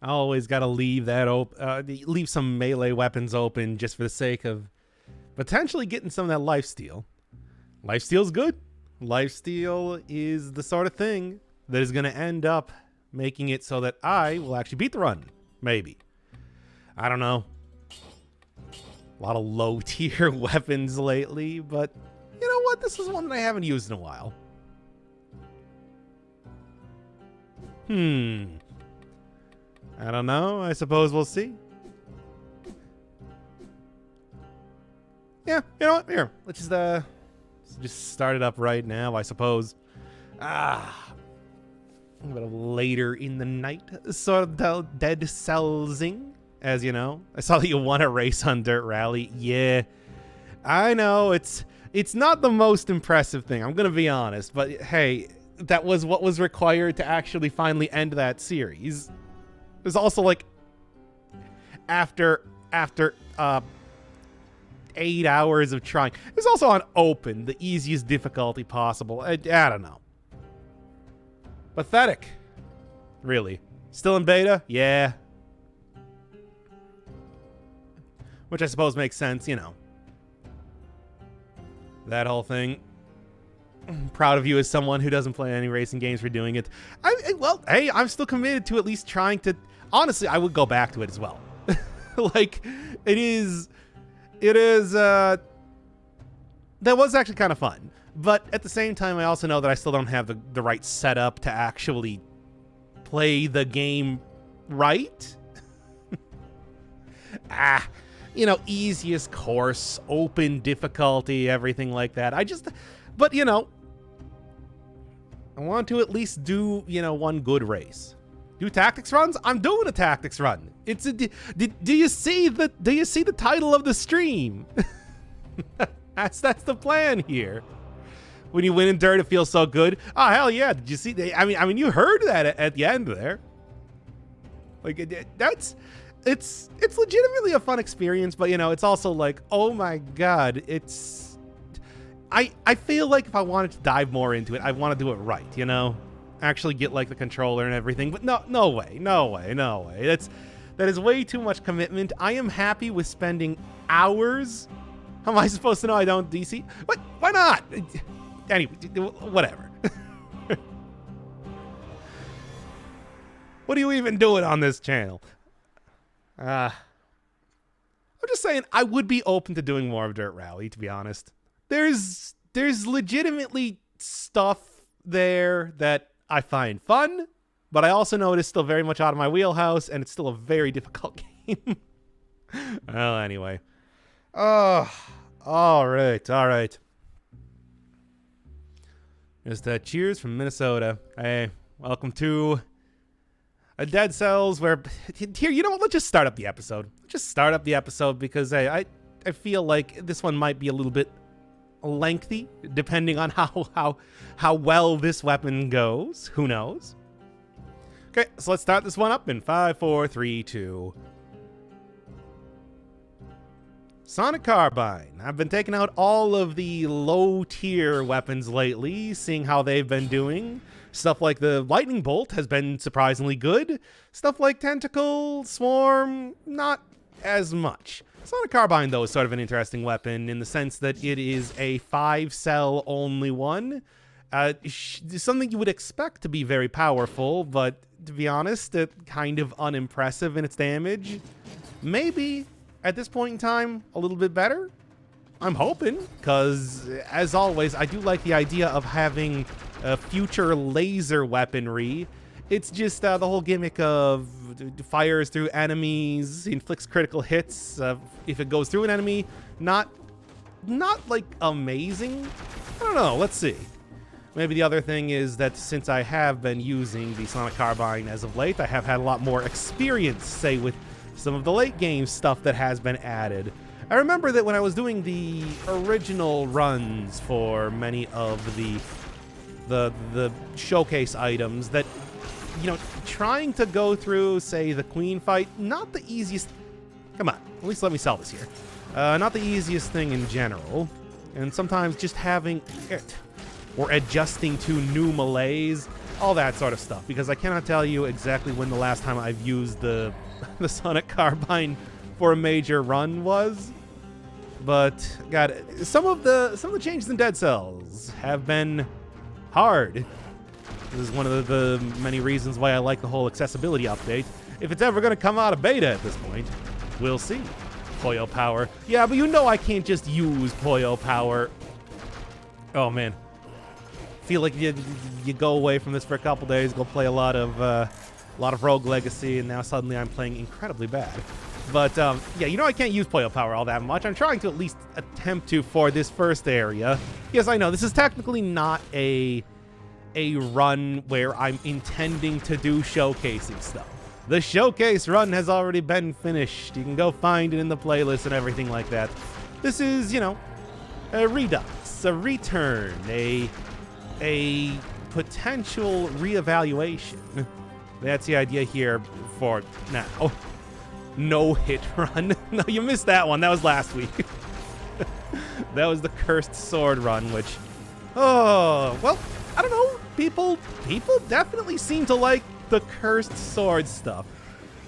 I always got to leave that leave some melee weapons open just for the sake of potentially getting some of that lifesteal. Lifesteal's good. Lifesteal is the sort of thing that is going to end up making it so that I will actually beat the run. Maybe. I don't know. A lot of low tier weapons lately, but you know what? This is one that I haven't used in a while. I don't know. I suppose we'll see. Yeah, you know what? Here, let's just start it up right now, I suppose. A bit of later in the night sort of dead cellsing, as you know. I saw that you won a race on Dirt Rally. Yeah, I know it's not the most impressive thing. I'm gonna be honest, but hey, that was what was required to actually finally end that series. It was also like after 8 hours of trying. It was also on open, the easiest difficulty possible. I don't know. Pathetic. Really. Still in beta? Yeah. Which I suppose makes sense, you know. That whole thing. I'm proud of you as someone who doesn't play any racing games for doing it. Well, hey, I'm still committed to at least trying to... Honestly, I would go back to it as well. Like, it is... that was actually kind of fun. But at the same time, I also know that I still don't have the right setup to actually play the game right. You know, easiest course, open difficulty, everything like that. But, you know, I want to at least do, you know, one good race. Do tactics runs? I'm doing a tactics run. It's a. Do you see the title of the stream? that's the plan here. When you win in dirt, it feels so good. Oh hell yeah! Did you see? I mean, you heard that at the end there. Like it's legitimately a fun experience, but you know, it's also like, oh my god, it's. I feel like if I wanted to dive more into it, I want to do it right, you know. Actually get like the controller and everything, but no way. That is way too much commitment. I am happy with spending hours. How am I supposed to know I don't DC? What? Why not? Anyway, whatever. What are you even doing on this channel? I'm just saying I would be open to doing more of Dirt Rally, to be honest. There's legitimately stuff there that I find fun, but I also know it is still very much out of my wheelhouse, and it's still a very difficult game. Well, anyway. Oh, all right. Just cheers from Minnesota. Hey, welcome to a Dead Cells where... Here, you know what? Let's just start up the episode. Because hey, I feel like this one might be a little bit lengthy, depending on how well this weapon goes. Who knows? Okay, so let's start this one up in 5, 4, 3, 2. Sonic Carbine. I've been taking out all of the low-tier weapons lately, seeing how they've been doing. Stuff like the Lightning Bolt has been surprisingly good. Stuff like Tentacle, Swarm, not as much. Sonic Carbine, though, is sort of an interesting weapon in the sense that it is a 5-cell only one. Something you would expect to be very powerful, but to be honest, kind of unimpressive in its damage. Maybe, at this point in time, a little bit better? I'm hoping, because, as always, I do like the idea of having future laser weaponry. It's just the whole gimmick of fires through enemies, inflicts critical hits if it goes through an enemy. Not like amazing. I don't know. Let's see. Maybe the other thing is that since I have been using the Sonic Carbine as of late, I have had a lot more experience, say, with some of the late game stuff that has been added. I remember that when I was doing the original runs for many of the showcase items, that, you know, trying to go through, say, the Queen fight, not the easiest... Come on, at least let me sell this here. Not the easiest thing in general. And sometimes just having it or adjusting to new melees all that sort of stuff, because I cannot tell you exactly when the last time I've used the Sonic Carbine for a major run was. But God, some of the changes in Dead Cells have been hard. This is one of the many reasons why I like the whole accessibility update. If it's ever going to come out of beta at this point, we'll see. Poyo Power. Yeah, but you know I can't just use Poyo Power. Oh, man. Feel like you go away from this for a couple days, go play a lot of Rogue Legacy, and now suddenly I'm playing incredibly bad. But, yeah, you know I can't use Poyo Power all that much. I'm trying to at least attempt to for this first area. Yes, I know, this is technically not a run where I'm intending to do showcasing stuff. The showcase run has already been finished. You can go find it in the playlist and everything like that. This is, you know, a redux, a return, a potential reevaluation. That's the idea here for now. No hit run. No, you missed that one. That was last week. That was the Cursed Sword run, which, oh, well, I don't know. People definitely seem to like the Cursed Sword stuff.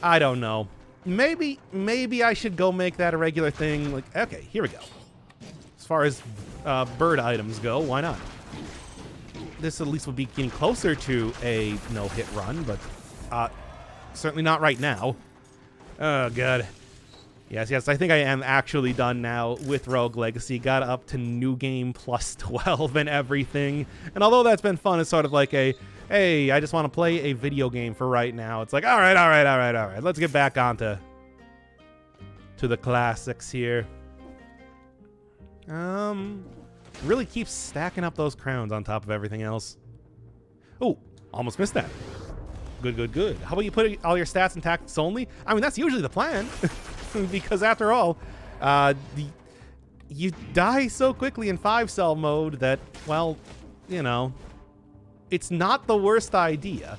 I don't know. Maybe I should go make that a regular thing. Like, okay, here we go. As far as bird items go, why not? This at least would be getting closer to a no-hit run, but certainly not right now. Oh, God. Yes, I think I am actually done now with Rogue Legacy. Got up to New Game plus 12 and everything. And although that's been fun, it's sort of like a, hey, I just want to play a video game for right now. It's like, all right. Let's get back onto the classics here. Really keeps stacking up those crowns on top of everything else. Oh, almost missed that. Good. How about you put all your stats in tactics only? I mean, that's usually the plan. Because after all, you die so quickly in 5-cell mode that, well, you know, it's not the worst idea.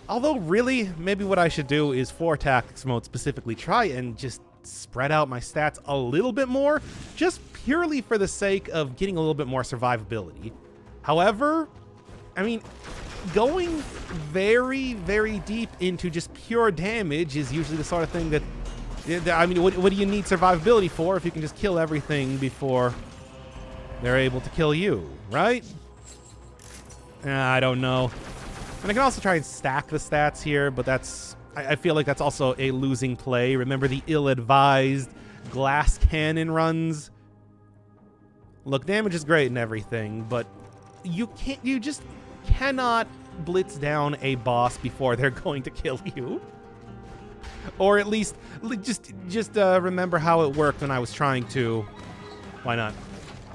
Although, really, maybe what I should do is for tactics mode specifically try and just spread out my stats a little bit more, just purely for the sake of getting a little bit more survivability. However, I mean, going very, very deep into just pure damage is usually the sort of thing that, I mean, what do you need survivability for if you can just kill everything before they're able to kill you, right? I don't know. And I can also try and stack the stats here, but that's, I feel like that's also a losing play. Remember the ill-advised glass cannon runs? Look, damage is great and everything, but you just cannot blitz down a boss before they're going to kill you. Or at least just remember how it worked when I was trying to. Why not?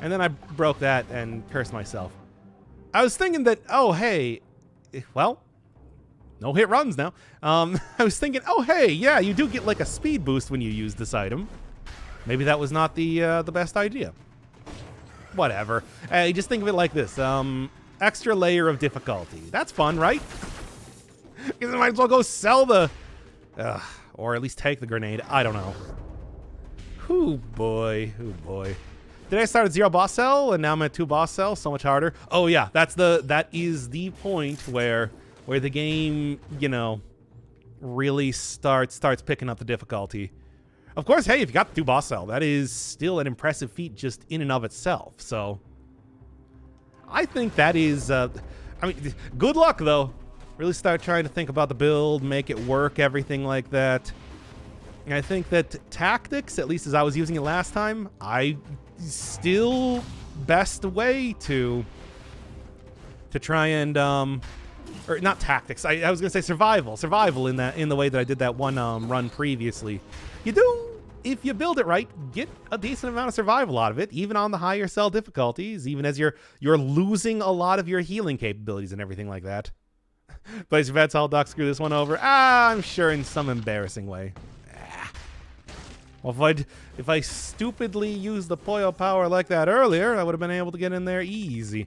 And then I broke that and cursed myself. I was thinking that, oh, hey, well, no hit runs now. I was thinking, oh, hey, yeah, you do get like a speed boost when you use this item. Maybe that was not the best idea. Whatever. Hey, just think of it like this. Extra layer of difficulty. That's fun, right? Because I might as well go sell the... or at least take the grenade. I don't know. Hoo boy. Did I start at 0 boss cell and now I'm at 2 boss cells? So much harder. Oh yeah, that is the point where the game, you know, really starts picking up the difficulty. Of course, hey, if you got the 2 boss cell, that is still an impressive feat just in and of itself. So I think that is I mean, good luck though. Really start trying to think about the build, make it work, everything like that. And I think that tactics, at least as I was using it last time, still best way to try and or not tactics. I was gonna say survival in the way that I did that one run previously. You do, if you build it right, get a decent amount of survival out of it, even on the higher cell difficulties, even as you're losing a lot of your healing capabilities and everything like that. Place your bets, I'll duck screw this one over. I'm sure in some embarrassing way. Well, if I stupidly used the Poyo Power like that earlier, I would have been able to get in there easy.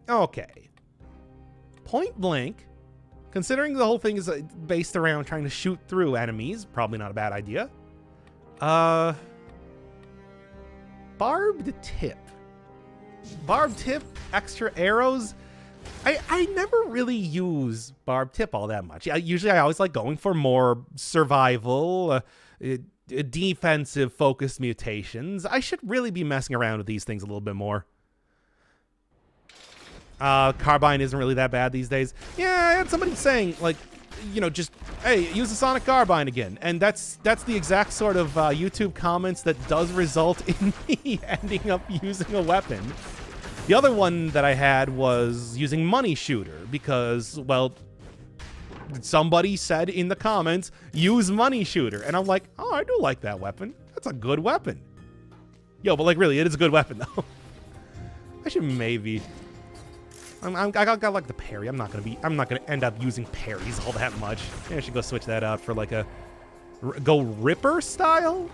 Okay. Point blank, considering the whole thing is based around trying to shoot through enemies, probably not a bad idea. Barbed tip. Barbed tip, extra arrows. I never really use barb tip all that much. Usually I always like going for more survival, defensive focused mutations. I should really be messing around with these things a little bit more. Carbine isn't really that bad these days. Yeah, I had somebody saying, like, you know, just, hey, use the Sonic Carbine again. And that's the exact sort of YouTube comments that does result in me ending up using a weapon. The other one that I had was using Money Shooter because, well, somebody said in the comments, use Money Shooter. And I'm like, oh, I do like that weapon. That's a good weapon. Yo, but like, really, it is a good weapon, though. I should maybe... I got like the parry. I'm not gonna end up using parries all that much. Maybe I should go switch that out for like a go Ripper style.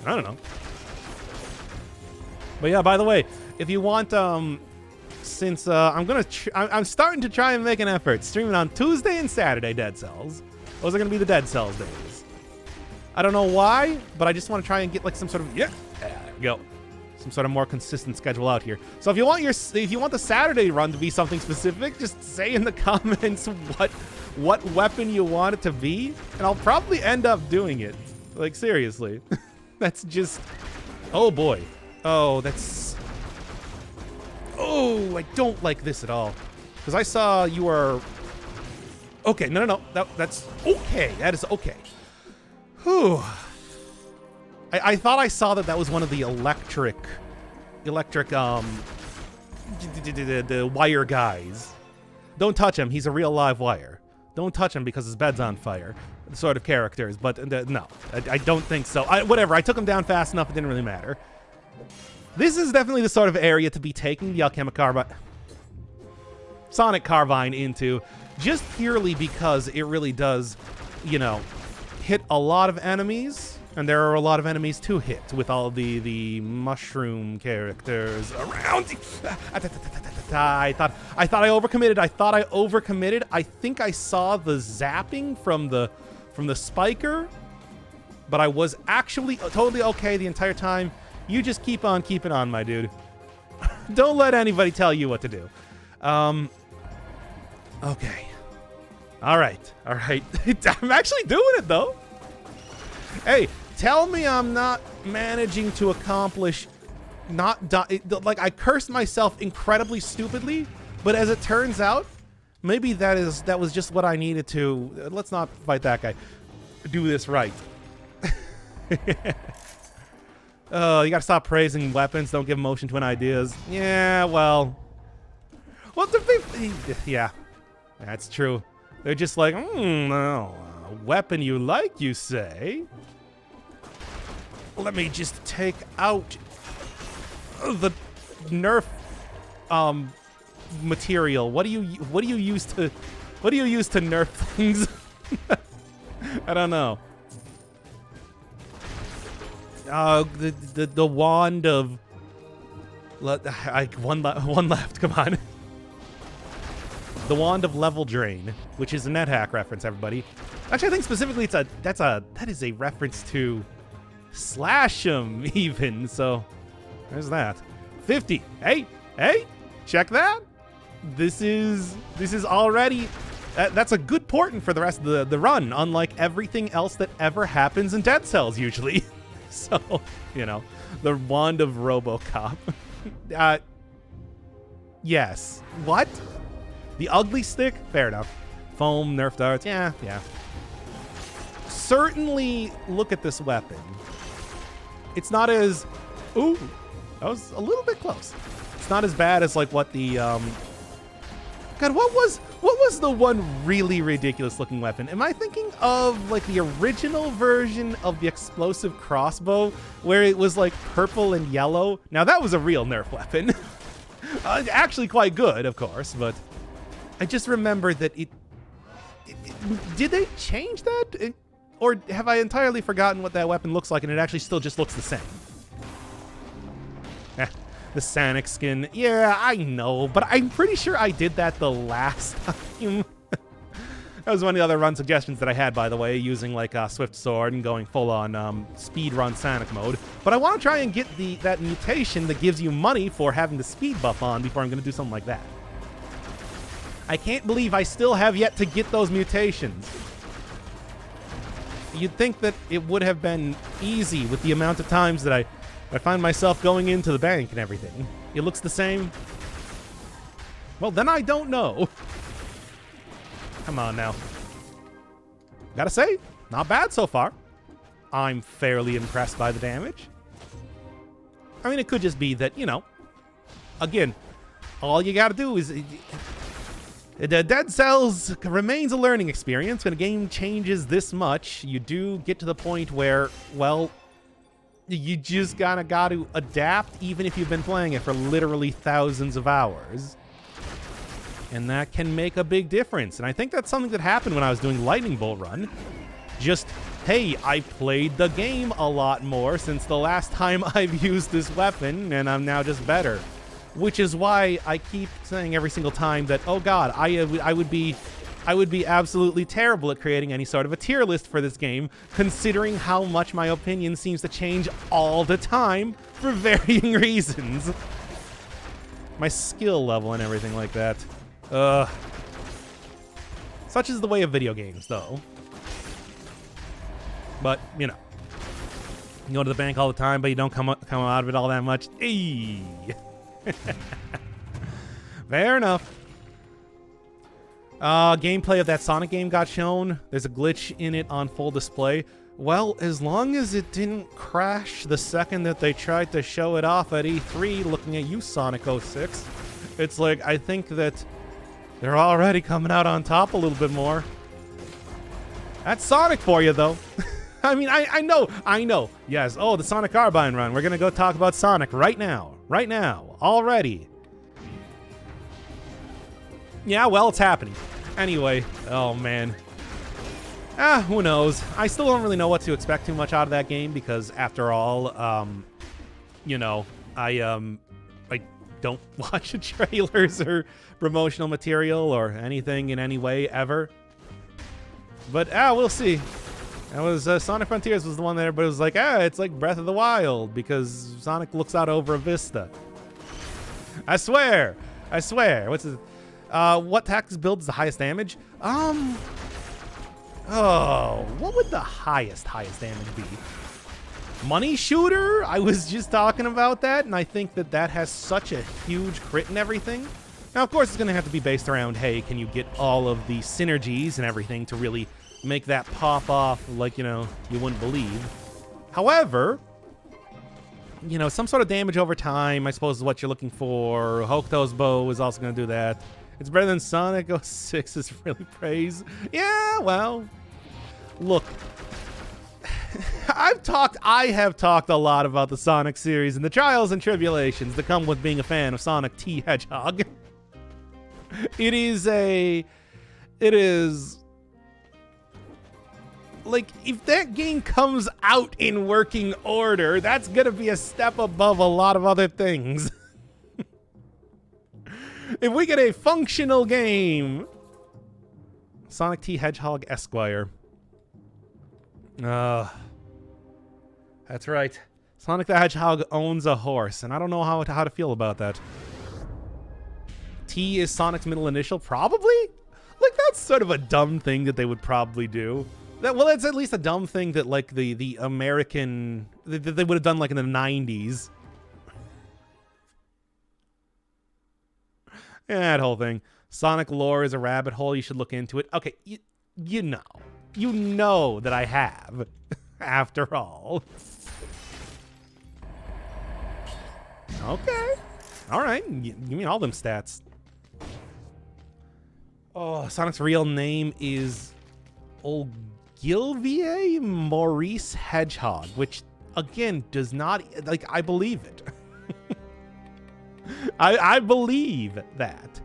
I don't know. But yeah, by the way, if you want, since I'm starting to try and make an effort streaming on Tuesday and Saturday Dead Cells. Those are gonna be the Dead Cells days. I don't know why, but I just want to try and get like some sort of some sort of more consistent schedule out here. So if you want the Saturday run to be something specific, just say in the comments what weapon you want it to be, and I'll probably end up doing it. Like, seriously. That's just... Oh, boy. Oh, that's... Oh, I don't like this at all. Because I saw you were... Okay, no. That's okay. That is okay. Whew. I thought I saw that was one of the electric, the wire guys. Don't touch him. He's a real live wire. Don't touch him because his bed's on fire. The sort of characters, but no, I don't think so. Whatever. I took him down fast enough. It didn't really matter. This is definitely the sort of area to be taking the Sonic Carbine into, just purely because it really does, you know, hit a lot of enemies. And there are a lot of enemies to hit with all the mushroom characters around. I thought I overcommitted. I think I saw the zapping from the spiker, but I was actually totally okay the entire time. You just keep on keeping on, my dude. Don't let anybody tell you what to do. Okay. All right. I'm actually doing it though. Hey. Tell me I'm not managing to accomplish not die. Like, I cursed myself incredibly stupidly, but as it turns out, maybe that was just what I needed to. Let's not fight that guy. Do this right. You gotta stop praising weapons. Don't give motion twin ideas. Yeah, well, yeah, that's true. They're just like, no, weapon you like, you say? Let me just take out the Nerf material. What do you use to Nerf things? I don't know. The wand of one left. Come on. The wand of level drain, which is a NetHack reference, everybody. Actually, I think specifically that is a reference to Slash 'em even, so there's that. 50. Hey, check that. This is already that's a good portent for the rest of the run, unlike everything else that ever happens in Dead Cells usually. So, you know, the wand of RoboCop. Yes. What? The ugly stick? Fair enough. Foam, Nerf darts. Yeah. Certainly look at this weapon. It's not as... Ooh, that was a little bit close. It's not as bad as like what the... God, what was the one really ridiculous looking weapon? Am I thinking of like the original version of the explosive crossbow where it was like purple and yellow? Now that was a real Nerf weapon. Actually quite good, of course, but I just remember that did they change that? Or have I entirely forgotten what that weapon looks like and it actually still just looks the same? The Sonic skin. Yeah, I know, but I'm pretty sure I did that the last time. That was one of the other run suggestions that I had, by the way, using like a Swift Sword and going full on speed run Sonic mode. But I want to try and get that mutation that gives you money for having the speed buff on before I'm going to do something like that. I can't believe I still have yet to get those mutations. You'd think that it would have been easy with the amount of times that I find myself going into the bank and everything. It looks the same. Well, then I don't know. Come on now. Gotta say, not bad so far. I'm fairly impressed by the damage. I mean, it could just be that, you know, again, all you gotta do is... The Dead Cells remains a learning experience. When a game changes this much, you do get to the point where, well, you just got to adapt, even if you've been playing it for literally thousands of hours. And that can make a big difference. And I think that's something that happened when I was doing Lightning Bolt Run. Just, hey, I played the game a lot more since the last time I've used this weapon, and I'm now just better. Which is why I keep saying every single time that, oh god, I would be absolutely terrible at creating any sort of a tier list for this game, considering how much my opinion seems to change all the time for varying reasons. My skill level and everything like that. Such is the way of video games, though. But, you know. You go to the bank all the time, but you don't come out of it all that much. Eee. Fair enough. Gameplay of that Sonic game got shown. There's a glitch in it on full display. Well, as long as it didn't crash the second that they tried to show it off at E3, looking at you, Sonic 06, it's like, I think that they're already coming out on top a little bit more. That's Sonic for you, though. I mean, I know. Yes, oh, the Sonic Carbine run. We're gonna go talk about Sonic right now. Right now. Already. Yeah, well, it's happening. Anyway, oh, man. Who knows? I still don't really know what to expect too much out of that game because, after all, you know, I don't watch the trailers or promotional material or anything in any way ever. But, we'll see. That was Sonic Frontiers was the one that everybody was like, it's like Breath of the Wild because Sonic looks out over a vista. I swear. What's the what tactics build is the highest damage? What would the highest damage be? Money Shooter? I was just talking about that, and I think that has such a huge crit and everything. Now, of course, it's going to have to be based around, hey, can you get all of the synergies and everything to really make that pop off like, you know, you wouldn't believe. However, you know, some sort of damage over time, I suppose, is what you're looking for. Hokuto's bow is also going to do that. It's better than Sonic 06 is really praise. Yeah, well, look. I have talked a lot about the Sonic series and the trials and tribulations that come with being a fan of Sonic T. Hedgehog. It is like, if that game comes out in working order, that's gonna be a step above a lot of other things. If we get a functional game, Sonic T. Hedgehog Esquire. That's right. Sonic the Hedgehog owns a horse, and I don't know how to feel about that. T is Sonic's middle initial? Probably? Like, that's sort of a dumb thing that they would probably do. Well, it's at least a dumb thing that, like, the American... that they would have done, like, in the 90s. Yeah, that whole thing. Sonic lore is a rabbit hole. You should look into it. Okay, you know. You know that I have, after all. Okay. All right. Give me all them stats. Oh, Sonic's real name is Ogilvie Maurice Hedgehog, which, again, does not... Like, I believe it. I believe that.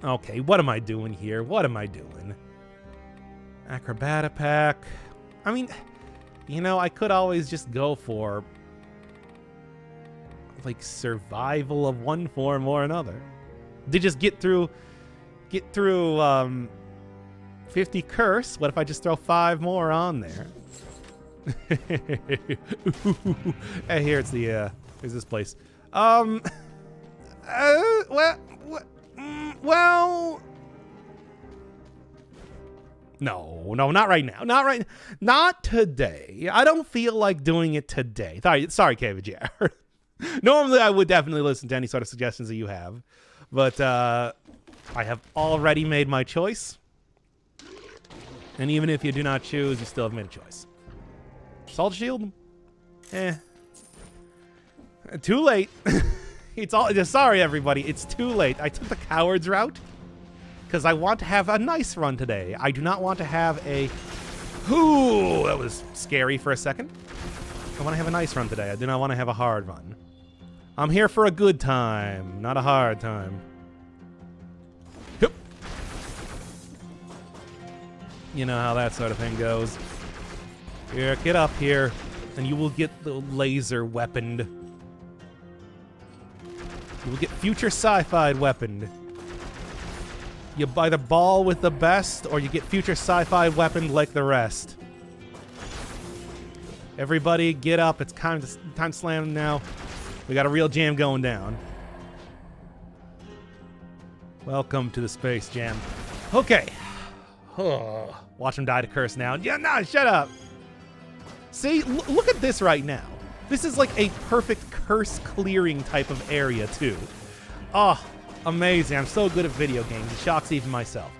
Okay, what am I doing here? What am I doing? Acrobata pack. I mean, you know, I could always just go for, like, survival of one form or another. To just get through 50 curse. What if I just throw 5 more on there? Hey, here it's the here's this place. What? Well... No, not right now. Not today. I don't feel like doing it today. Sorry, KVGR. Normally, I would definitely listen to any sort of suggestions that you have. But I have already made my choice. And even if you do not choose, you still have made a choice. Salt Shield? Too late. Sorry, everybody. It's too late. I took the coward's route. Because I want to have a nice run today. I do not want to have a... Ooh, that was scary for a second. I want to have a nice run today. I do not want to have a hard run. I'm here for a good time, not a hard time. Hup. You know how that sort of thing goes. Here, get up here, and you will get the laser weaponed. You will get future sci-fi weaponed. You buy the ball with the best, or you get future sci-fi weaponed like the rest. Everybody, get up. It's time to slam now. We got a real jam going down. Welcome to the Space Jam. Okay. Oh, watch him die to curse now. Yeah, no, shut up. See, look at this right now. This is like a perfect curse clearing type of area, too. Oh, amazing. I'm so good at video games. It shocks even myself.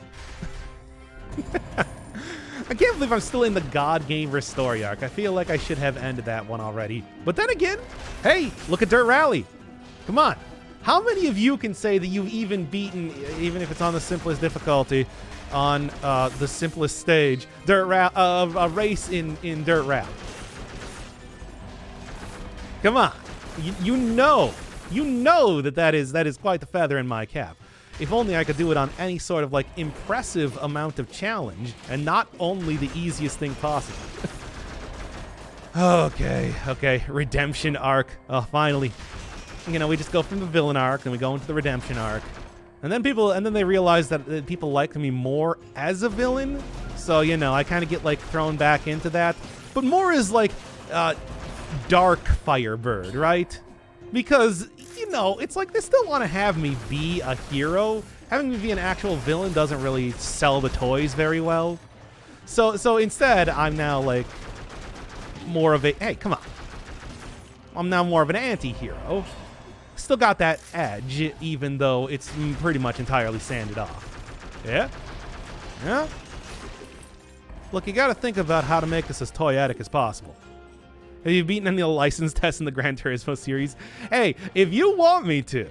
I can't believe I'm still in the God Game Story arc. I feel like I should have ended that one already. But then again, hey, look at Dirt Rally. Come on. How many of you can say that you've even beaten, even if it's on the simplest difficulty, on the simplest stage, a race in Dirt Rally? Come on. You know that is quite the feather in my cap. If only I could do it on any sort of like impressive amount of challenge and not only the easiest thing possible. Okay. Redemption arc. Oh, finally. You know, we just go from the villain arc and we go into the redemption arc. And then they realize that people like me more as a villain. So, you know, I kind of get like thrown back into that. But more as like Dark Firebird, right? Because, you know, it's like they still want to have me be a hero. Having me be an actual villain doesn't really sell the toys very well. So instead, I'm now like more of a... Hey, come on. I'm now more of an anti-hero. Still got that edge, even though it's pretty much entirely sanded off. Yeah? Yeah? Look, you gotta think about how to make this as toyetic as possible. Have you beaten any of the license tests in the Gran Turismo series? Hey, if you want me to,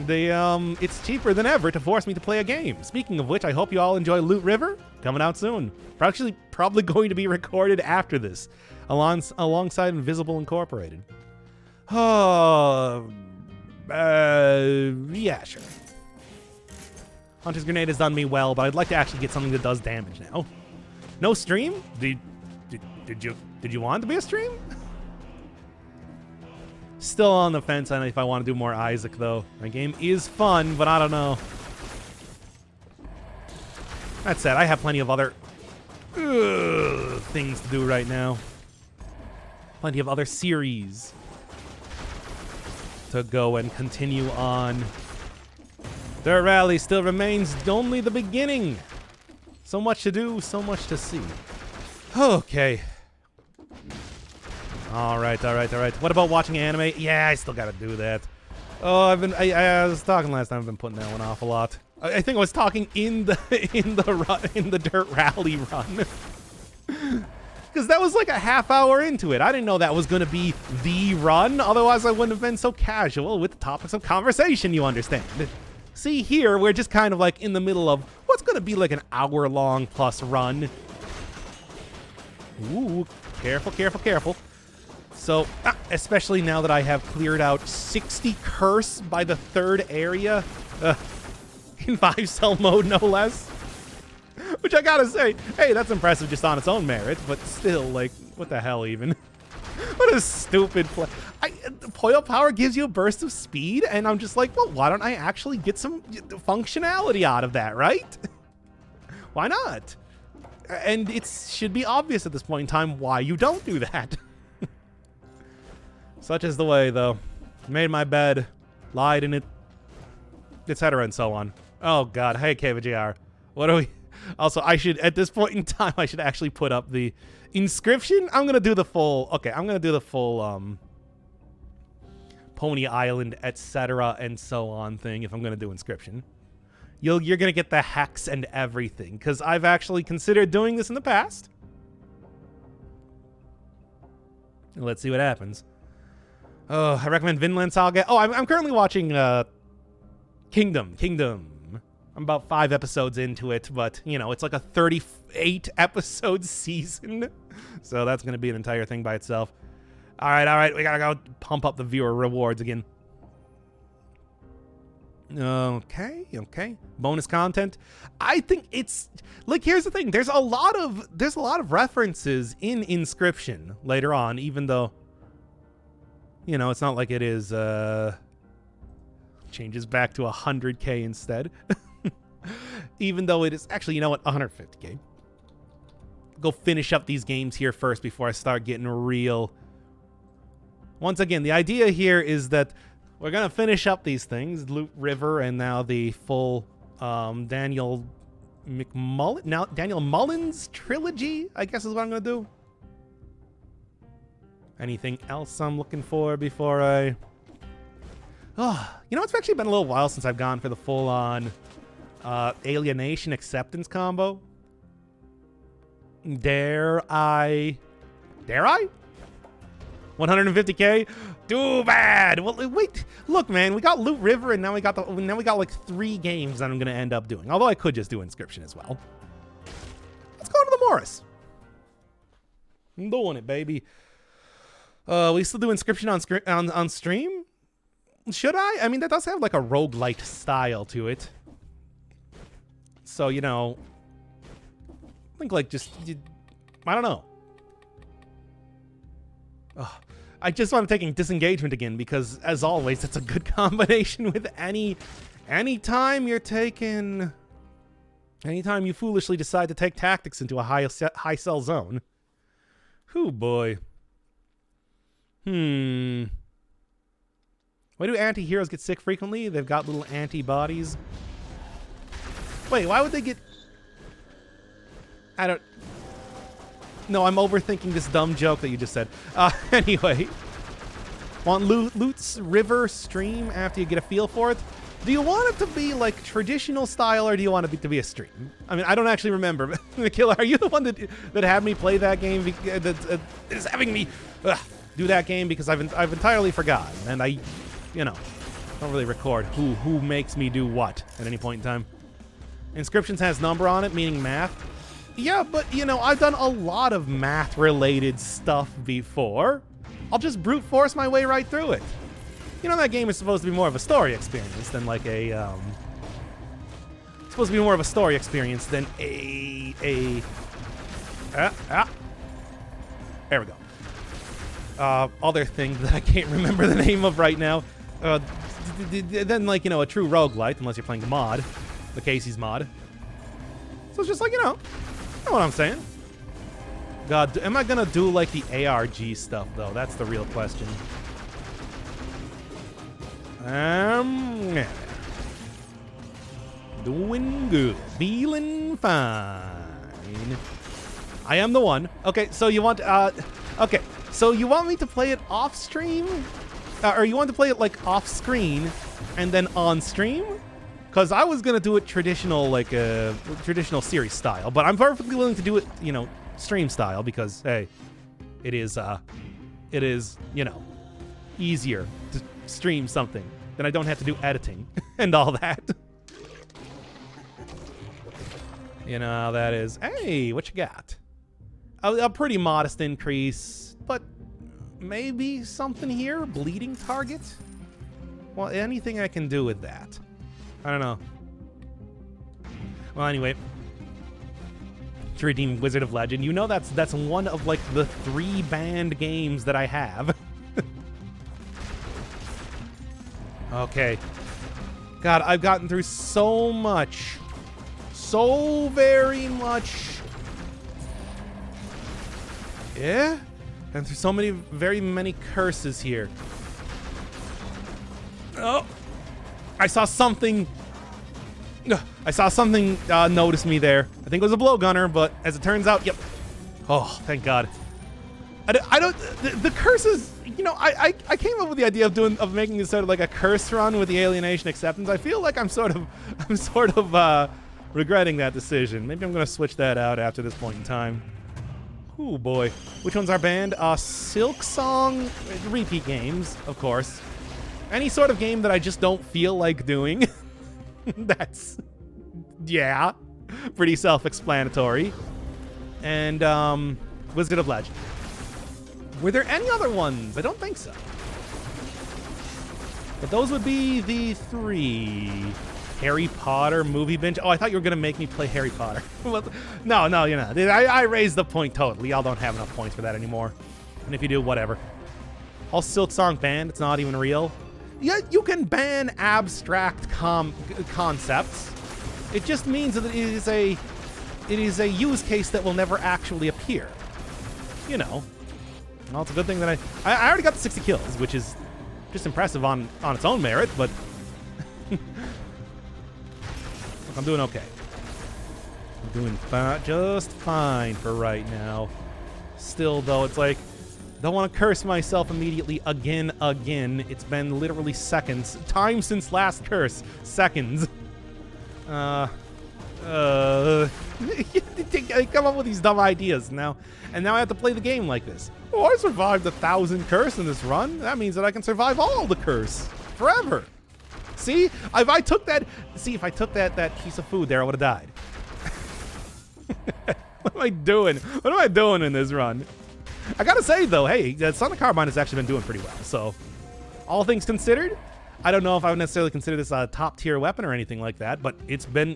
it's cheaper than ever to force me to play a game. Speaking of which, I hope you all enjoy Loot River, coming out soon. Probably going to be recorded after this, alongside Invisible Incorporated. Oh, yeah, sure. Hunter's Grenade has done me well, but I'd like to actually get something that does damage now. No stream? Did you want it to be a stream? Still on the fence on if I want to do more Isaac, though. My game is fun, but I don't know. That said, I have plenty of other things to do right now. Plenty of other series to go and continue on. Dirt Rally still remains only the beginning. So much to do, so much to see. Okay. All right. What about watching anime? Yeah, I still gotta do that. Oh, I was talking last time. I've been putting that one off a lot. I think I was talking in the Dirt Rally run. Because that was like a half hour into it. I didn't know that was going to be the run. Otherwise, I wouldn't have been so casual with the topics of conversation, you understand. See, here, we're just kind of like in the middle of what's going to be like an hour-long plus run. Ooh, careful. So, especially now that I have cleared out 60 curse by the third area, in 5-cell mode, no less. Which I gotta say, hey, that's impressive just on its own merit, but still, like, what the hell even? What a stupid play. Poyo Power gives you a burst of speed, and I'm just like, well, why don't I actually get some functionality out of that, right? Why not? And it should be obvious at this point in time why you don't do that. Such is the way, though. Made my bed, lied in it, etc. and so on. Oh God, hey KVJR. What do we? Also, I should at this point in time I should actually put up the inscription. I'm gonna do the full. Okay, I'm gonna do the full Pony Island, etc. and so on thing. If I'm gonna do inscription, you're gonna get the hex and everything because I've actually considered doing this in the past. Let's see what happens. Oh, I recommend Vinland Saga. Oh, I'm currently watching Kingdom. I'm about 5 episodes into it, but, you know, it's like a 38 episode season. So that's going to be an entire thing by itself. All right. We got to go pump up the viewer rewards again. Okay. Bonus content. I think it's like, here's the thing. There's a lot of references in Inscription later on, even though, you know, it's not like it is changes back to 100K instead. Even though it is actually, you know what, 150K. Go finish up these games here first before I start getting real. Once again, the idea here is that we're gonna finish up these things, Loot River, and now the full Daniel Mullins trilogy, I guess is what I'm gonna do. Anything else I'm looking for before I... Oh, you know, it's actually been a little while since I've gone for the full-on alienation acceptance combo. Dare I? 150K? Too bad. Well, wait. Look, man, we got Loot River, and now we got like 3 games that I'm gonna end up doing. Although I could just do Inscription as well. Let's go to the Morris. I'm doing it, baby. We still do Inscription on stream? Should I? I mean, that does have like a roguelite style to it. So, you know, I think like just, I don't know. I just want to taking Disengagement again because, as always, it's a good combination with anytime you're taking, anytime you foolishly decide to take Tactics into a high sell zone. Whew, boy. Why do anti-heroes get sick frequently? They've got little antibodies. Wait, why would they get... I don't... No, I'm overthinking this dumb joke that you just said. Anyway. Want Loot's River stream after you get a feel for it? Do you want it to be like traditional style or do you want it to be a stream? I mean, I don't actually remember. Killer, are you the one that had me play that game? That is having me do that game because I've entirely forgotten. And I, you know, don't really record who makes me do what at any point in time. Inscriptions has number on it, meaning math. Yeah, but, you know, I've done a lot of math-related stuff before. I'll just brute force my way right through it. You know, that game is supposed to be more of a story experience than like a, it's supposed to be more of a story experience than there we go. Other thing that I can't remember the name of right now. Then, like, you know, a true roguelite, unless you're playing the mod. The Casey's mod. So it's just like, you know what I'm saying. God, am I gonna do like the ARG stuff though? That's the real question. Doing good, feeling fine. I am the one. Okay, so you want okay, so you want me to play it off stream, or you want to play it like off screen and then on stream? Because I was gonna do it traditional, like a traditional series style, but I'm perfectly willing to do it, you know, stream style because hey, it is, you know, easier to stream something than I don't have to do editing and all that. You know how that is. Hey, what you got? A pretty modest increase, but maybe something here. Bleeding target. Well, anything I can do with that. I don't know. Well, anyway. To redeem Wizard of Legend. You know that's one of, like, the 3 banned games that I have. Okay. God, I've gotten through so much. So very much. Yeah? And through so many, very many curses here. Oh. I saw something Ugh, I saw something notice me there. I think it was a blowgunner, but as it turns out, yep. Oh, thank God. I don't. The curses. You know, I came up with the idea of making this sort of like a curse run with the alienation acceptance. I feel like I'm sort of regretting that decision. Maybe I'm gonna switch that out after this point in time. Oh boy, which one's our band? Silk Song, repeat games, of course. Any sort of game that I just don't feel like doing. That's, yeah, pretty self-explanatory. And Wizard of Legend. Were there any other ones? I don't think so. But those would be the 3. Harry Potter movie binge. Oh, I thought you were going to make me play Harry Potter. No, you're not. I raised the point totally. Y'all don't have enough points for that anymore. And if you do, whatever. All Silk Song banned. It's not even real. Yeah, you can ban abstract concepts. It just means that it is a use case that will never actually appear. You know. Well, it's a good thing that I already got the 60 kills, which is just impressive on its own merit, but I'm doing okay. I'm doing just fine for right now. Still, though, it's like, don't want to curse myself immediately again. It's been literally seconds. Time since last curse. Seconds. I come up with these dumb ideas now, and now I have to play the game like this. Oh, I survived 1,000 curse in this run. That means that I can survive all the curse forever. See, if I took that piece of food there, I would have died. What am I doing? What am I doing in this run? I gotta say though, hey, Sonic Carbine has actually been doing pretty well. So, all things considered, I don't know if I would necessarily consider this a top tier weapon or anything like that, but it's been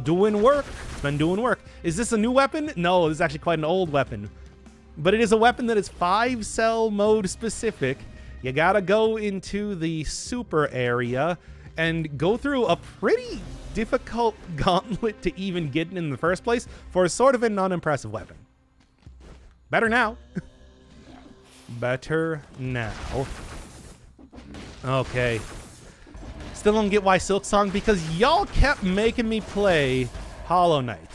doing work. It's been doing work. Is this a new weapon? No, this is actually quite an old weapon. But it is a weapon that is 5-cell mode specific. You gotta go into the super area and go through a pretty difficult gauntlet to even get in the first place for sort of a non-impressive weapon. Better now. Better now. Okay. Still don't get why Silk Song, because y'all kept making me play Hollow Knight.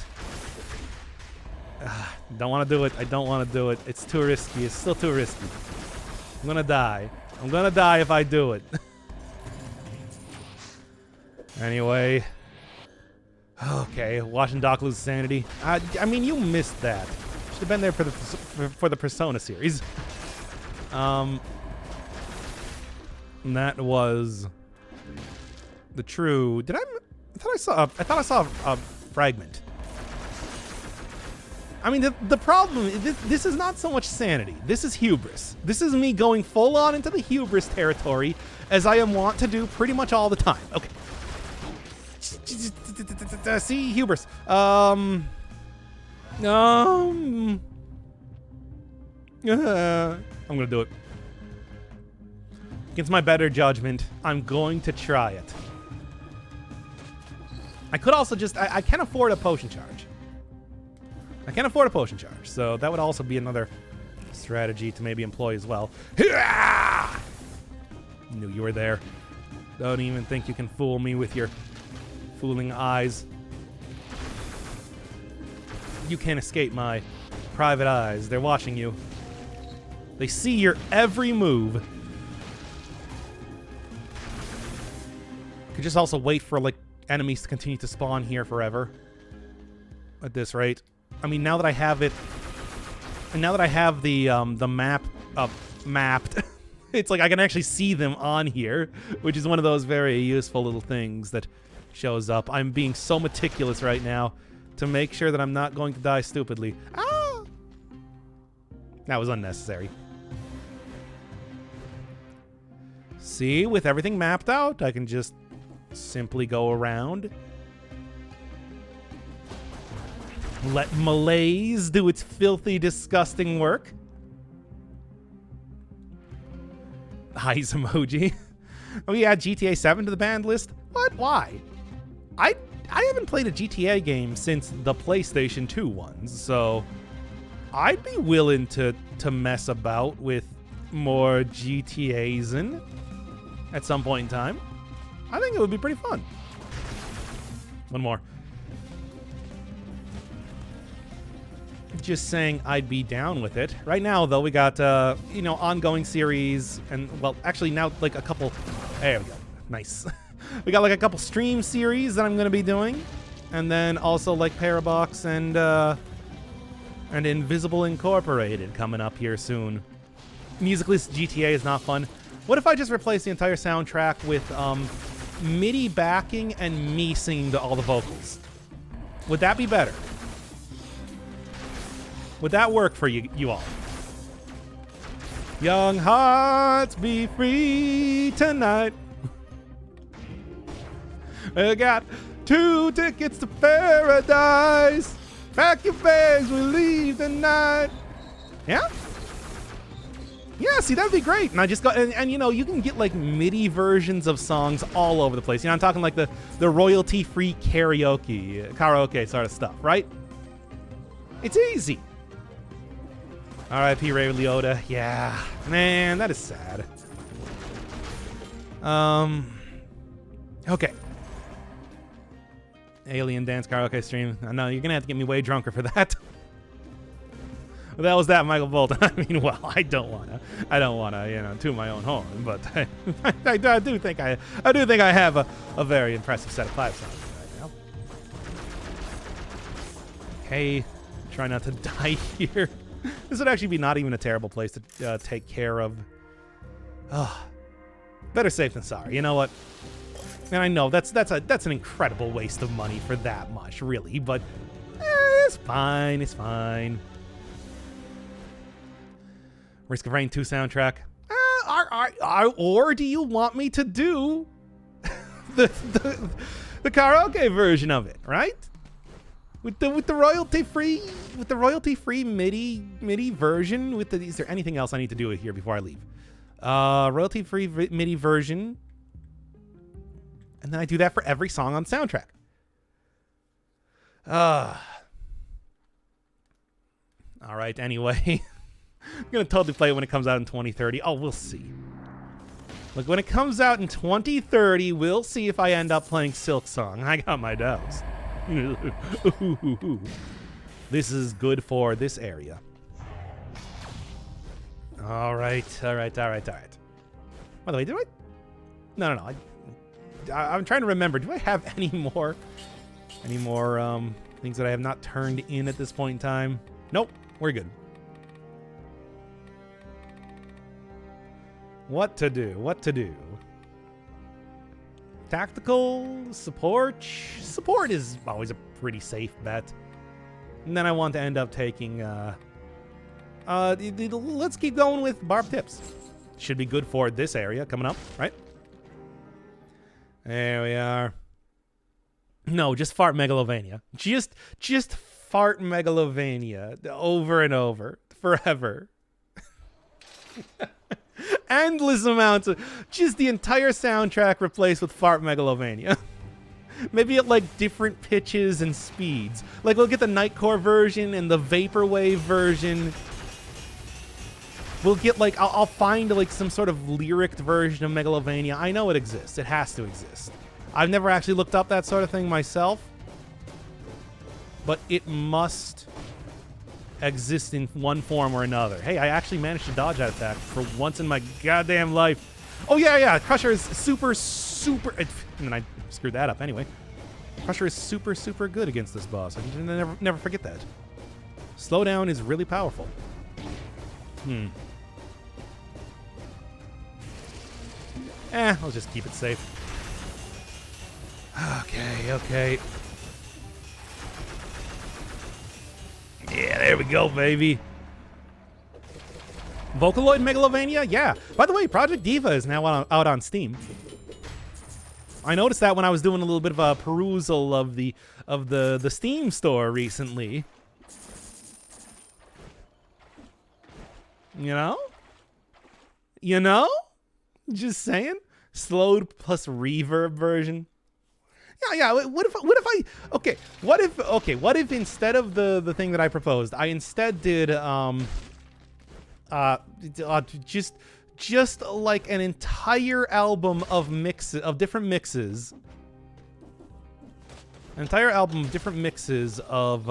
Don't want to do it. I don't want to do it. It's too risky. It's still too risky. I'm gonna die. I'm gonna die if I do it. Anyway. Okay, watching Doc lose sanity. I mean, you missed that. Should have been there for the Persona series. And that was the true. I thought I saw a fragment. I mean, the problem, this is not so much sanity. This is hubris. This is me going full on into the hubris territory, as I am wont to do pretty much all the time. Okay. See, hubris. I'm gonna do it. Against my better judgment, I'm going to try it. I could also just, I can't afford a potion charge. I can't afford a potion charge, so that would also be another strategy to maybe employ as well. Knew you were there. Don't even think you can fool me with your fooling eyes. You can't escape my private eyes. They're watching you. They see your every move. Could just also wait for like enemies to continue to spawn here forever. At this rate. I mean, now that I have it, and now that I have the map mapped, it's like I can actually see them on here, which is one of those very useful little things that shows up. I'm being so meticulous right now to make sure that I'm not going to die stupidly. Ah! That was unnecessary. See, with everything mapped out, I can just simply go around. Let malaise do its filthy, disgusting work. Eyes emoji. Oh yeah, GTA 7 to the banned list? What? Why? I haven't played a GTA game since the PlayStation 2 ones, so I'd be willing to mess about with more GTAs at some point in time. I think it would be pretty fun. One more. Just saying I'd be down with it. Right now, though, we got, you know, ongoing series and, well, actually now, like, a couple... There we go. Nice. We got, like, a couple stream series that I'm going to be doing. And then also, like, Parabox and Invisible Incorporated coming up here soon. Musicless GTA is not fun. What if I just replace the entire soundtrack with, MIDI backing and me singing all the vocals? Would that be better? Would that work for you all? Young hearts be free tonight. I got 2 tickets to paradise. Pack your bags, we leave tonight. Yeah? Yeah, see, that'd be great. And I just got, and you know, you can get like MIDI versions of songs all over the place. You know, I'm talking like the royalty-free karaoke sort of stuff, right? It's easy. R.I.P. Ray Liotta. Yeah, man, that is sad. Okay. Alien Dance Karaoke stream. I know, you're gonna have to get me way drunker for that. Well, that was that, Michael Bolton. I mean, well, I don't wanna, you know, toot my own horn, but I do think I have a very impressive set of 5 songs right now. Okay, try not to die here. This would actually be not even a terrible place to take care of. Better safe than sorry. You know what? And I know that's an incredible waste of money for that much, really. But it's fine. It's fine. Risk of Rain 2 soundtrack. Or do you want me to do the karaoke version of it, right? With the royalty free MIDI version. Is there anything else I need to do here before I leave? Royalty free MIDI version, and then I do that for every song on the soundtrack. All right. Anyway, I'm gonna totally play it when it comes out in 2030. Oh, we'll see. Look, when it comes out in 2030, we'll see if I end up playing Silk Song. I got my doubts. This is good for this area. All right. By the way, do I? No. I'm trying to remember. Do I have any more things that I have not turned in at this point in time? Nope. We're good. What to do? Tactical, support. Support is always a pretty safe bet. And then I want to end up taking, let's keep going with Barb Tips. Should be good for this area coming up, right? There we are. No, just Fart Megalovania. Just Fart Megalovania over and over, forever. Endless amounts of just the entire soundtrack replaced with Fart Megalovania. Maybe at like different pitches and speeds. Like we'll get the Nightcore version and the Vaporwave version. We'll get like I'll find like some sort of lyric version of Megalovania. I know it exists. It has to exist. I've never actually looked up that sort of thing myself, but it must exist in one form or another. Hey, I actually managed to dodge that attack for once in my goddamn life. Oh yeah, Crusher is super, and then I screwed that up anyway. Crusher is super good against this boss. I never forget that. Slowdown is really powerful. I'll just keep it safe. Okay. Yeah, there we go, baby. Vocaloid Megalovania? Yeah. By the way, Project Diva is now out on Steam. I noticed that when I was doing a little bit of a perusal of the Steam store recently. You know? Just saying. Slowed plus reverb version. Yeah. What if instead of the thing that I proposed, I instead did just like an entire album of different mixes. An entire album of different mixes of.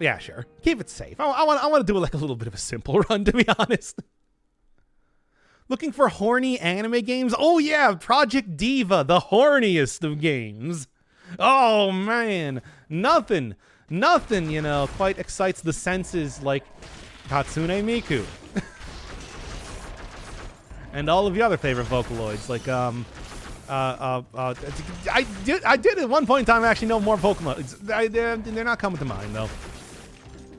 Yeah, sure. Keep it safe. I want to do like a little bit of a simple run, to be honest. Looking for horny anime games? Oh yeah, Project Diva, the horniest of games. Oh man, nothing, you know, quite excites the senses like Hatsune Miku. And all of your other favorite Vocaloids, like I did at one point in time actually know more Vocaloids. They're not coming to mind though.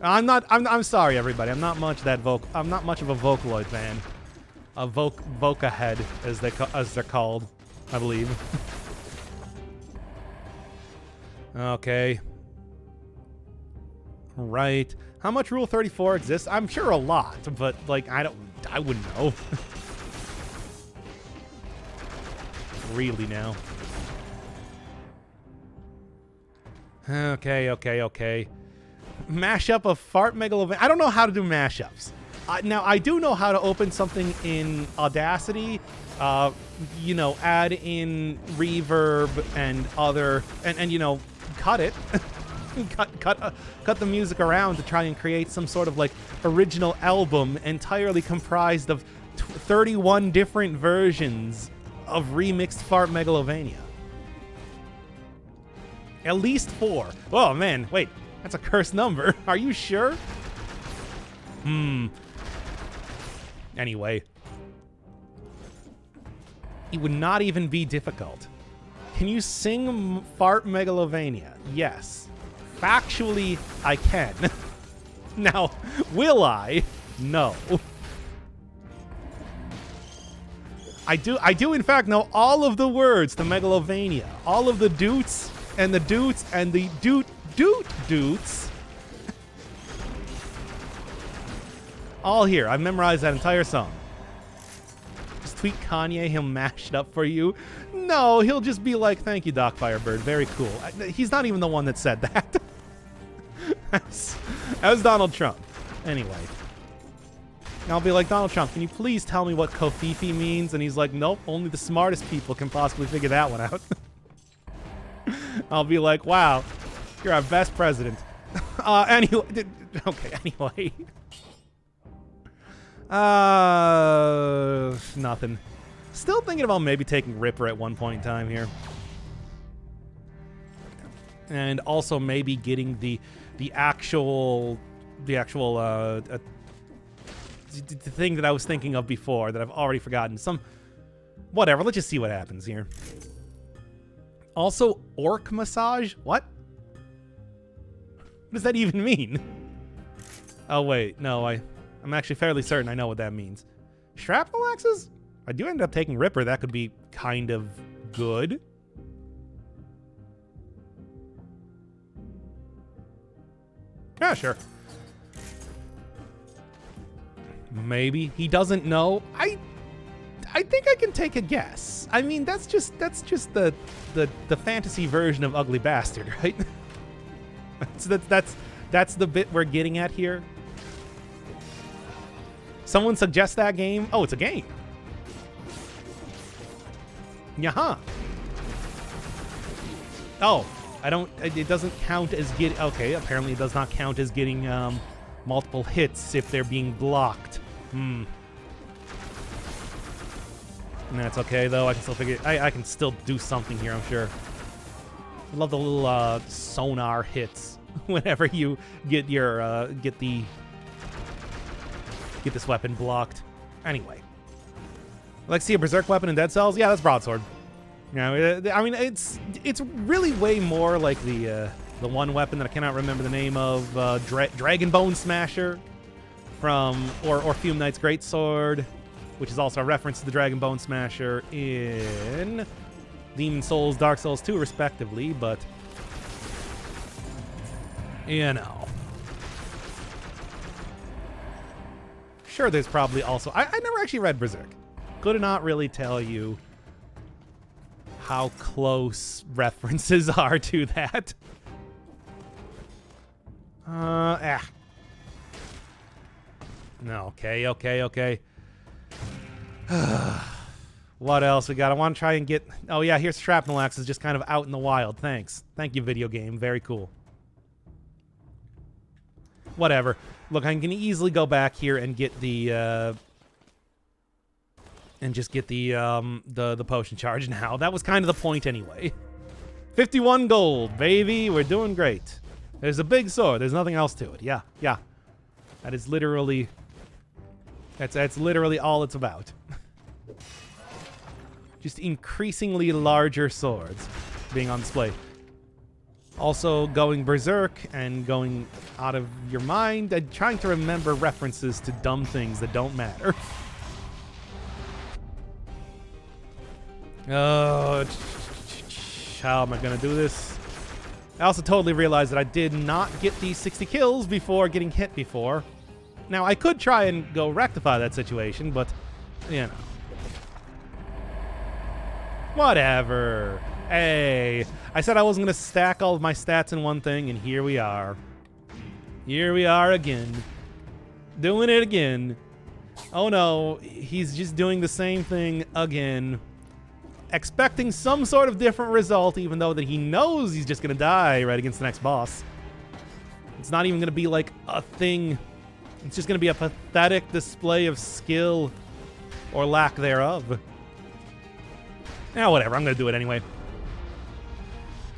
I'm sorry everybody. I'm not much of a Vocaloid fan. A Voca head, as they're called, I believe. Okay. Right. How much Rule 34 exists? I'm sure a lot, but like I wouldn't know. Really now. Okay. Mashup of Fart Megalovania. I don't know how to do mashups. Now, I do know how to open something in Audacity, you know, add in reverb and other, and you know, cut it. cut the music around to try and create some sort of, like, original album entirely comprised of 31 different versions of remixed Fart Megalovania. At least 4. Oh, man, wait. That's a cursed number. Are you sure? Anyway. It would not even be difficult. Can you sing Fart Megalovania? Yes. Factually, I can. Now, will I? No. I do in fact know all of the words to Megalovania. All of the doots and the doots and the doots. All here. I've memorized that entire song. Just tweet Kanye, he'll mash it up for you. No, he'll just be like, thank you, Doc Firebird. Very cool. He's not even the one that said that. That was Donald Trump. Anyway. I'll be like, Donald Trump, can you please tell me what Kofifi means? And he's like, nope, only the smartest people can possibly figure that one out. I'll be like, wow, you're our best president. Anyway. Nothing. Still thinking about maybe taking Ripper at one point in time here. And also maybe getting the actual the thing that I was thinking of before that I've already forgotten. Whatever, let's just see what happens here. Also, orc massage? What does that even mean? Oh wait, no, I'm actually fairly certain I know what that means. Shrapnel axes? I do end up taking Ripper. That could be kind of good. Yeah, sure. Maybe. He doesn't know. I think I can take a guess. I mean, that's just the fantasy version of Ugly Bastard, right? So that's the bit we're getting at here. Someone suggests that game. Oh, it's a game. Yaha. Oh, it doesn't count as getting. Okay, apparently it does not count as getting multiple hits if they're being blocked. And that's okay though. I can still figure. I can still do something here. I'm sure. I love the little sonar hits whenever you get your get this weapon blocked. Anyway, like see a berserk weapon in Dead Cells. Yeah, that's broadsword. You know, I mean, it's really way more like the one weapon that I cannot remember the name of, Dragon Bone Smasher from or Fume Knight's Greatsword, which is also a reference to the Dragon Bone Smasher in Demon Souls, Dark Souls 2, respectively. But you know, sure, there's probably also I never actually read Berserk. Could not really tell you how close references are to that. No, okay. What else we got? I want to try and get... Oh, yeah, here's shrapnel axes just kind of out in the wild. Thanks. Thank you, video game. Very cool. Whatever. Look, I can easily go back here and get the... and just get the potion charge now. That was kind of the point anyway. 51 gold, baby. We're doing great. There's a big sword. There's nothing else to it. Yeah, yeah. That is literally... That's literally all it's about. Just increasingly larger swords being on display. Also going berserk and going out of your mind and trying to remember references to dumb things that don't matter. Oh, how am I gonna do this? I also totally realized that I did not get these 60 kills before getting hit before. Now, I could try and go rectify that situation, but, you know. Whatever. Hey, I said I wasn't going to stack all of my stats in one thing, and here we are. Here we are again. Doing it again. Oh no, he's just doing the same thing again. Expecting some sort of different result, even though that he knows he's just going to die right against the next boss. It's not even going to be like a thing. It's just going to be a pathetic display of skill or lack thereof. Now, whatever. I'm going to do it anyway.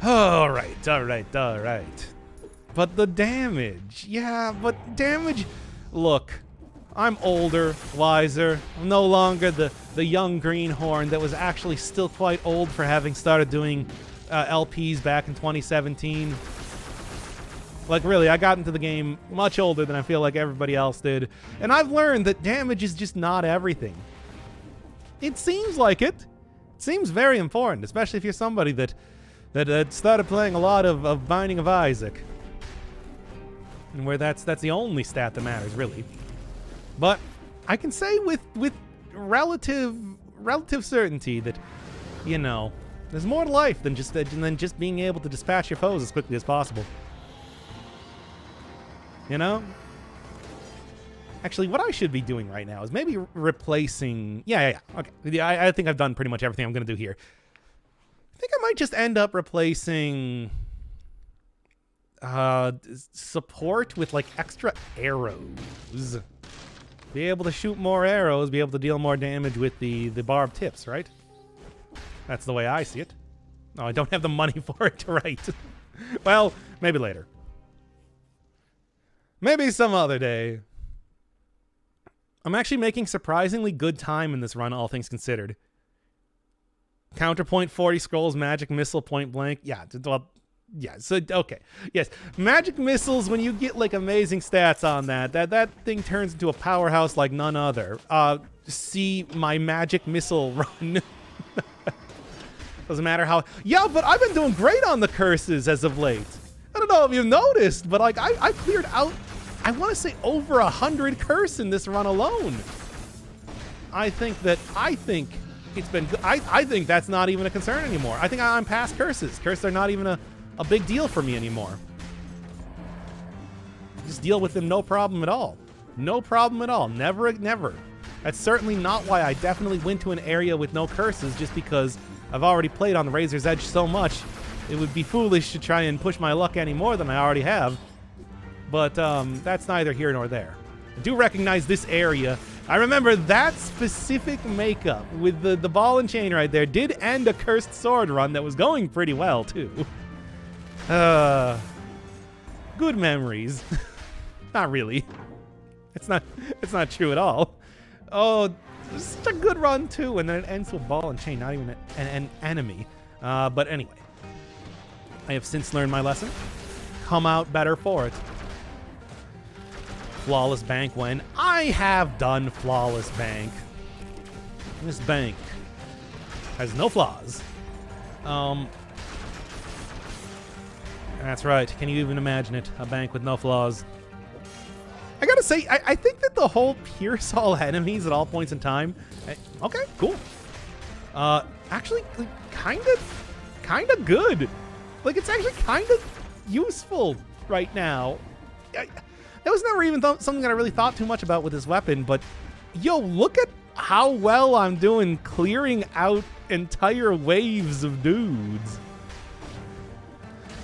All right, all right, all right. But the damage. Yeah, but damage... Look, I'm older, wiser. I'm no longer the young greenhorn that was actually still quite old for having started doing LPs back in 2017. Like, really, I got into the game much older than I feel like everybody else did. And I've learned that damage is just not everything. It seems like it. It seems very important, especially if you're somebody that started playing a lot of Binding of Isaac. And where that's the only stat that matters, really. But I can say with relative certainty that, you know, there's more to life than just being able to dispatch your foes as quickly as possible. You know? Actually, what I should be doing right now is maybe replacing... Yeah. Okay. Yeah, I think I've done pretty much everything I'm going to do here. I think I might just end up replacing... support with, like, extra arrows. Be able to shoot more arrows, be able to deal more damage with the barbed tips, right? That's the way I see it. Oh, I don't have the money for it, right? Well, maybe later. Maybe some other day. I'm actually making surprisingly good time in this run, all things considered. Counterpoint 40 scrolls, magic missile, point blank. Yeah, well, yeah, so, okay. Yes, magic missiles, when you get, like, amazing stats on that thing turns into a powerhouse like none other. See my magic missile run. Doesn't matter how... Yeah, but I've been doing great on the curses as of late. I don't know if you've noticed, but, like, I cleared out, I want to say, over 100 curse in this run alone. I think it's been good. I think that's not even a concern anymore. I think I'm past curses. Curses are not even a big deal for me anymore. Just deal with them, no problem at all. No problem at all. Never. That's certainly not why I definitely went to an area with no curses, just because I've already played on the Razor's Edge so much. It would be foolish to try and push my luck any more than I already have. But that's neither here nor there. I do recognize this area. I remember that specific makeup with the ball and chain right there did end a cursed sword run that was going pretty well, too. Good memories. Not really. It's not true at all. Oh, it's such a good run, too, and then it ends with ball and chain, not even an enemy. But anyway. I have since learned my lesson. Come out better for it. Flawless bank when I have done flawless bank. This bank has no flaws. That's right. Can you even imagine it? A bank with no flaws. I gotta say, I think that the whole pierce all enemies at all points in time. Okay, cool. Actually, kind of good. Like, it's actually kind of useful right now. That was never even something that I really thought too much about with this weapon, but yo, look at how well I'm doing clearing out entire waves of dudes.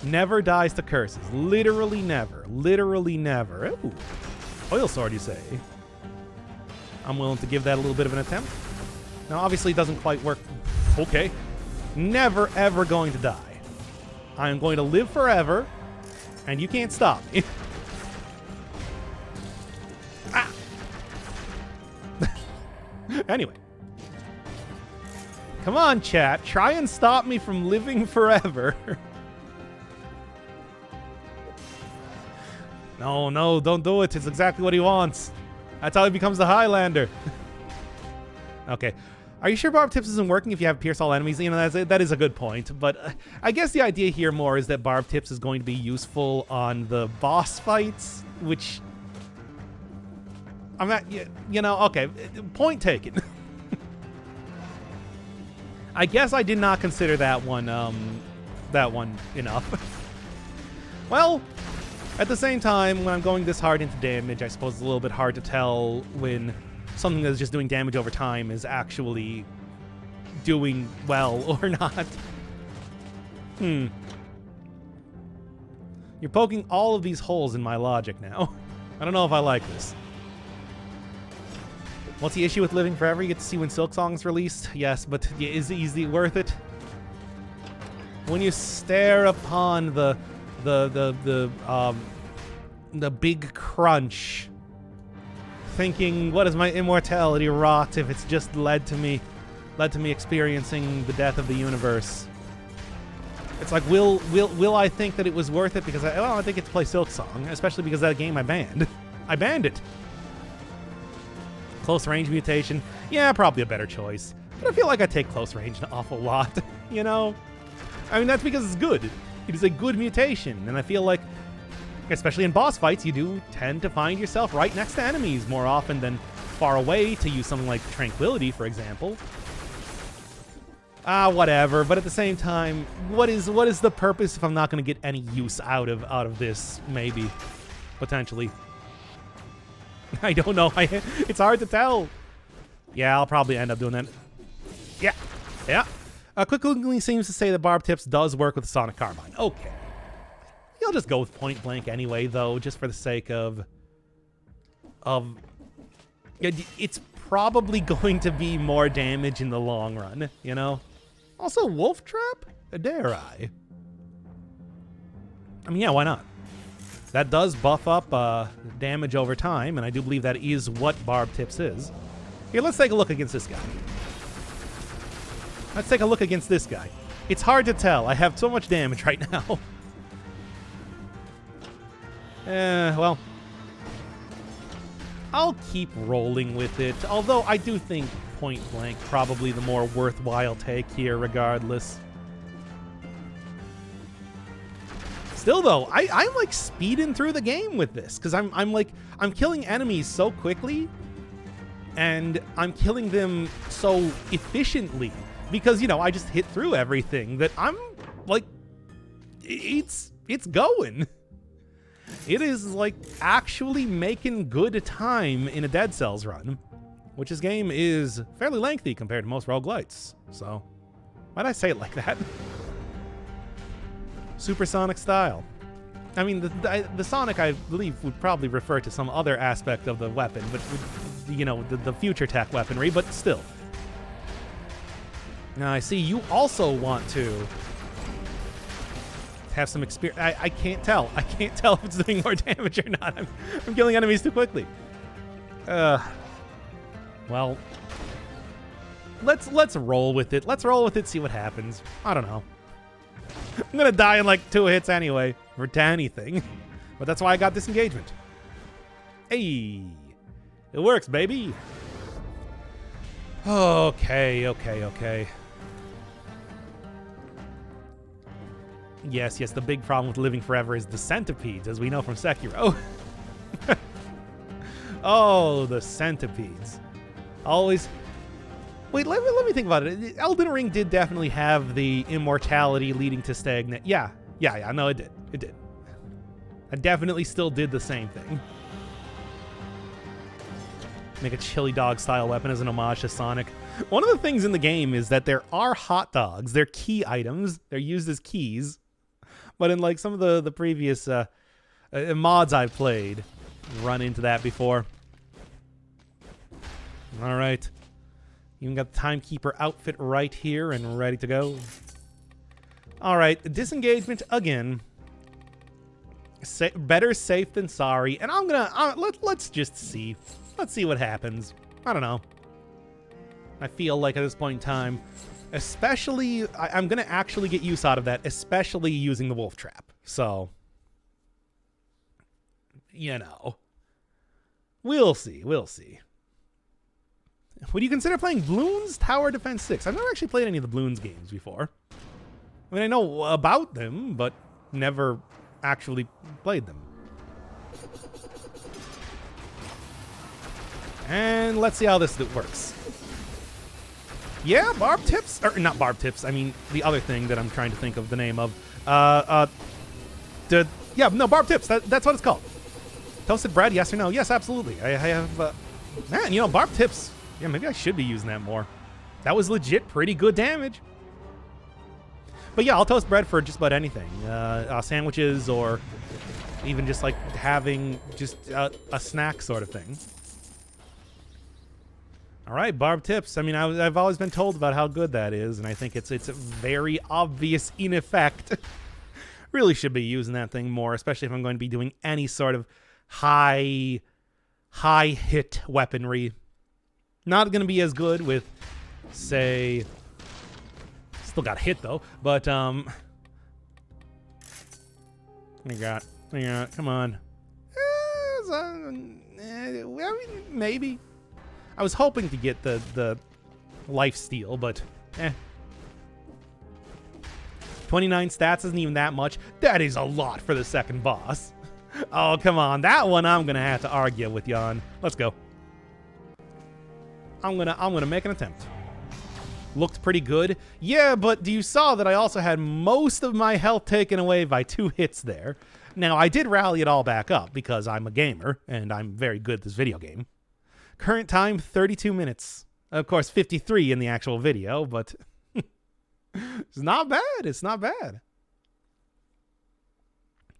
Never dies to curses. Literally never. Literally never. Ooh. Oil sword, you say? I'm willing to give that a little bit of an attempt. Now, obviously, it doesn't quite work. Okay. Never, ever going to die. I am going to live forever, and you can't stop me. Ah. Anyway. Come on, chat. Try and stop me from living forever. No, no, don't do it. It's exactly what he wants. That's how he becomes the Highlander. Okay. Are you sure Barb Tips isn't working if you have pierce all enemies? You know, that is a good point. But I guess the idea here more is that Barb Tips is going to be useful on the boss fights, which... I'm not... You know, okay. Point taken. I guess I did not consider that one enough. Well... At the same time, when I'm going this hard into damage, I suppose it's a little bit hard to tell when something that's just doing damage over time is actually doing well or not. You're poking all of these holes in my logic now. I don't know if I like this. What's the issue with living forever? You get to see when Silksong's released? Yes, but is it worth it? When you stare upon the big crunch, thinking, what is my immortality rot if it's just led to me experiencing the death of the universe? It's like, will I think that it was worth it because I think it's play Silksong, especially because that game I banned. I banned it. Close range mutation, yeah, probably a better choice. But I feel like I take close range an awful lot, you know? I mean, that's because it's good. It is a good mutation, and I feel like, especially in boss fights, you do tend to find yourself right next to enemies more often than far away, to use something like Tranquility, for example. Whatever, but at the same time, what is the purpose if I'm not going to get any use out of this, maybe, potentially? I don't know. It's hard to tell. Yeah, I'll probably end up doing that. Yeah. Quickly seems to say that Barb Tips does work with Sonic Carbine. Okay. I'll just go with Point Blank anyway, though, just for the sake of... It's probably going to be more damage in the long run, you know? Also, Wolf Trap? Dare I? I mean, yeah, why not? That does buff up damage over time, and I do believe that is what Barb Tips is. Here, let's take a look against this guy. Let's take a look against this guy. It's hard to tell. I have so much damage right now. Well. I'll keep rolling with it. Although I do think Point Blank probably the more worthwhile take here regardless. Still though, I'm like speeding through the game with this. Because I'm killing enemies so quickly. And I'm killing them so efficiently. Because, you know, I just hit through everything that I'm, like, it's going. It is, like, actually making good time in a Dead Cells run, which this game is fairly lengthy compared to most roguelites. So, why'd I say it like that? Supersonic style. I mean, the Sonic, I believe, would probably refer to some other aspect of the weapon, but, you know, the future tech weaponry, but still. Now, I see you also want to have some experience. I can't tell. I can't tell if it's doing more damage or not. I'm killing enemies too quickly. Well, let's roll with it. Let's roll with it, see what happens. I don't know. I'm going to die in like 2 hits anyway, or to anything. But that's why I got disengagement. Hey, it works, baby. Okay. Yes, the big problem with living forever is the centipedes, as we know from Sekiro. Oh, the centipedes. Always... Wait, let me think about it. Elden Ring did definitely have the immortality leading to stagnate. Yeah, no, it did. It did. I definitely still did the same thing. Make a chili dog style weapon as an homage to Sonic. One of the things in the game is that there are hot dogs. They're key items. They're used as keys. But in like some of the previous mods I've played, run into that before. All right. Even got the Timekeeper outfit right here and ready to go. All right, disengagement again. Better safe than sorry. And I'm gonna let's just see. Let's see what happens. I don't know. I feel like at this point in time, especially I'm gonna actually get use out of that, especially using the wolf trap. So, you know, we'll see. We'll see. Would you consider playing Bloons Tower Defense 6? I've never actually played any of the Bloons games before. I mean, I know about them, but never actually played them. And let's see how this works. Yeah, barb tips, or not barb tips. I mean, the other thing that I'm trying to think of the name of. Yeah, no, barb tips. That's what it's called. Toasted bread, yes or no? Yes, absolutely. I have, man, you know, barb tips. Yeah, maybe I should be using that more. That was legit pretty good damage. But yeah, I'll toast bread for just about anything. Sandwiches or even just like having just a snack sort of thing. All right, barb tips. I mean, I've always been told about how good that is, and I think it's very obvious in effect. Really should be using that thing more, especially if I'm going to be doing any sort of high hit weaponry. Not going to be as good with, say, still got hit though, but I got, come on. I mean, maybe. I was hoping to get the life steal, but 29 stats isn't even that much. That is a lot for the second boss. Oh, come on. That one I'm gonna have to argue with you on. Let's go. I'm gonna make an attempt. Looked pretty good. Yeah, but you saw that I also had most of my health taken away by 2 hits there. Now, I did rally it all back up because I'm a gamer, and I'm very good at this video game. Current time, 32 minutes. Of course, 53 in the actual video, but it's not bad. It's not bad.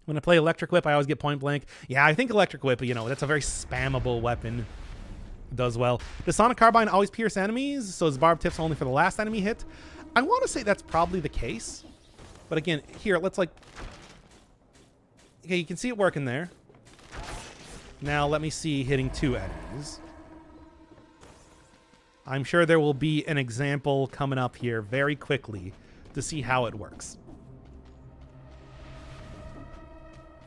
When I play Electric Whip, I always get point blank. Yeah, I think Electric Whip, you know, that's a very spammable weapon. Does well. Does Sonic Carbine always pierce enemies? So is barb tips only for the last enemy hit? I want to say that's probably the case. But again, here, let's like... Okay, you can see it working there. Now let me see hitting 2 enemies. I'm sure there will be an example coming up here very quickly to see how it works.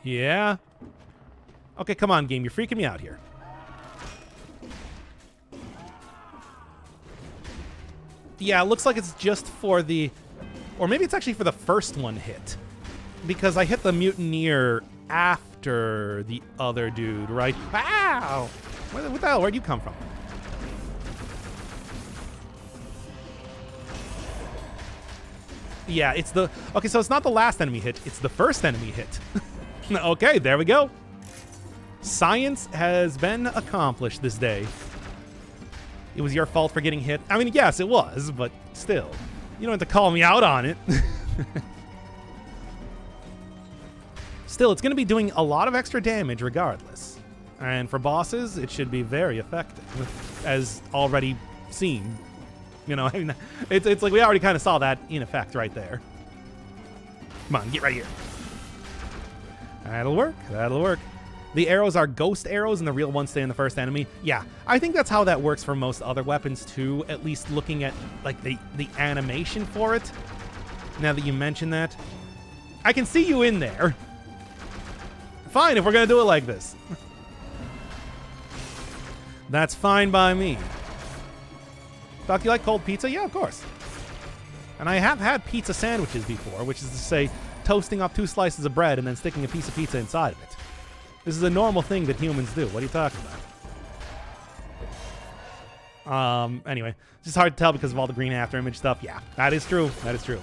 Yeah? Okay, come on, game. You're freaking me out here. Yeah, it looks like it's just for the... Or maybe it's actually for the first one hit. Because I hit the Mutineer after the other dude, right? Wow! What the hell? Where'd you come from? Yeah, it's the... Okay, so it's not the last enemy hit. It's the first enemy hit. Okay, there we go. Science has been accomplished this day. It was your fault for getting hit. I mean, yes, it was, but still. You don't have to call me out on it. Still, it's going to be doing a lot of extra damage regardless. And for bosses, it should be very effective, as already seen. You know, I mean, it's like we already kind of saw that in effect right there. Come on, get right here. That'll work. That'll work. The arrows are ghost arrows and the real ones stay in the first enemy. Yeah, I think that's how that works for most other weapons too, at least looking at like the animation for it. Now that you mention that. I can see you in there. Fine, if we're going to do it like this. That's fine by me. Doc, you like cold pizza? Yeah, of course. And I have had pizza sandwiches before, which is to say toasting up 2 slices of bread and then sticking a piece of pizza inside of it. This is a normal thing that humans do. What are you talking about? Anyway, it's just hard to tell because of all the green after image stuff. Yeah, that is true. That is true.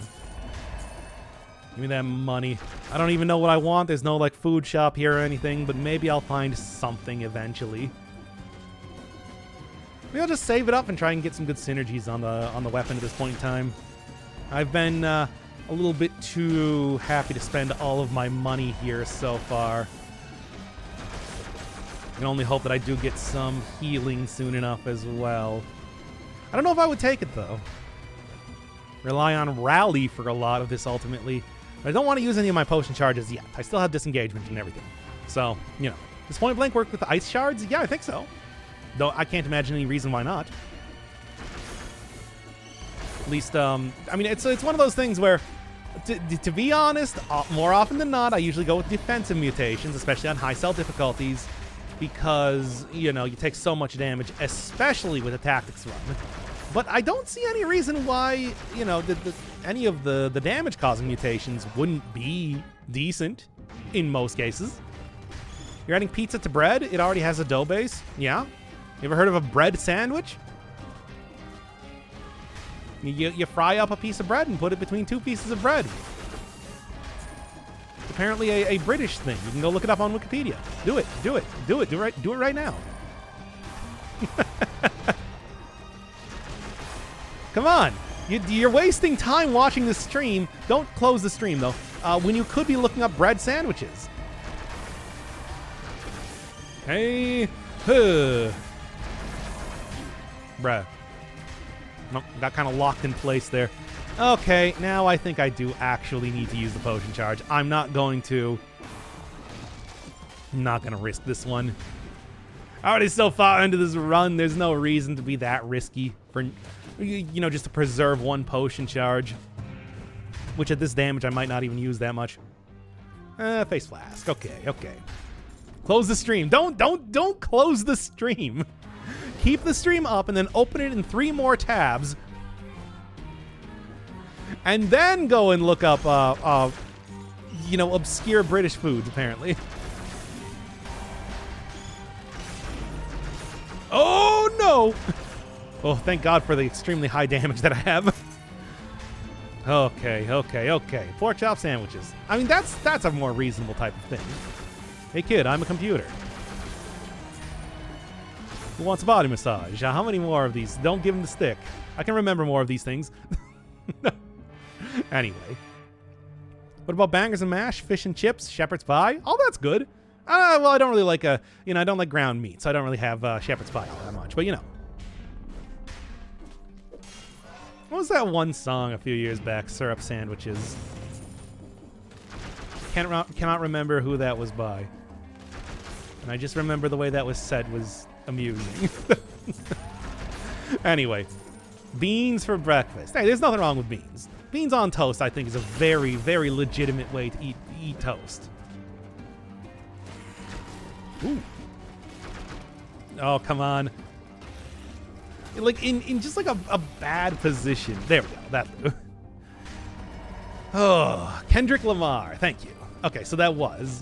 Give me that money. I don't even know what I want. There's no like food shop here or anything, but maybe I'll find something eventually. Maybe I'll just save it up and try and get some good synergies on the weapon at this point in time. I've been a little bit too happy to spend all of my money here so far. I can only hope that I do get some healing soon enough as well. I don't know if I would take it, though. Rely on Rally for a lot of this, ultimately. But I don't want to use any of my potion charges yet. I still have disengagement and everything. So, you know. Does Point Blank work with the ice shards? Yeah, I think so. Though I can't imagine any reason why not. At least, I mean, it's one of those things where, to be honest, more often than not, I usually go with defensive mutations, especially on high cell difficulties, because, you know, you take so much damage, especially with a tactics run. But I don't see any reason why, you know, any of the damage-causing mutations wouldn't be decent in most cases. You're adding pizza to bread? It already has a dough base? Yeah? You ever heard of a bread sandwich? You fry up a piece of bread and put it between two pieces of bread. It's apparently a British thing. You can go look it up on Wikipedia. Do it. Do it. Do it. Do it right now. Come on. You're wasting time watching the stream. Don't close the stream, though, when you could be looking up bread sandwiches. Hey. Bruh. Nope, got kind of locked in place there. Okay, now I think I do actually need to use the potion charge. I'm not going to risk this one. I already so far into this run, there's no reason to be that risky for, you know, just to preserve one potion charge. Which at this damage, I might not even use that much. Face flask. Okay. Close the stream. Don't close the stream. Keep the stream up and then open it in 3 more tabs. And then go and look up, you know, obscure British foods, apparently. Oh, no! Oh, thank God for the extremely high damage that I have. Okay. Pork chop sandwiches. I mean, that's a more reasonable type of thing. Hey, kid, I'm a computer. Who wants a body massage? How many more of these? Don't give him the stick. I can remember more of these things. Anyway. What about bangers and mash, fish and chips, shepherd's pie? Oh, that's good. Well, I don't really like I don't like ground meat, so I don't really have shepherd's pie all that much. But, you know. What was that one song a few years back? Syrup sandwiches. Cannot remember who that was by. And I just remember the way that was said was amusing. Anyway, beans for breakfast. Hey, there's nothing wrong with beans. Beans on toast, I think, is a very, very legitimate way to eat toast. Ooh. Oh, come on. Like, in just like a bad position. There we go. That. Oh, Kendrick Lamar. Thank you. Okay, so that was.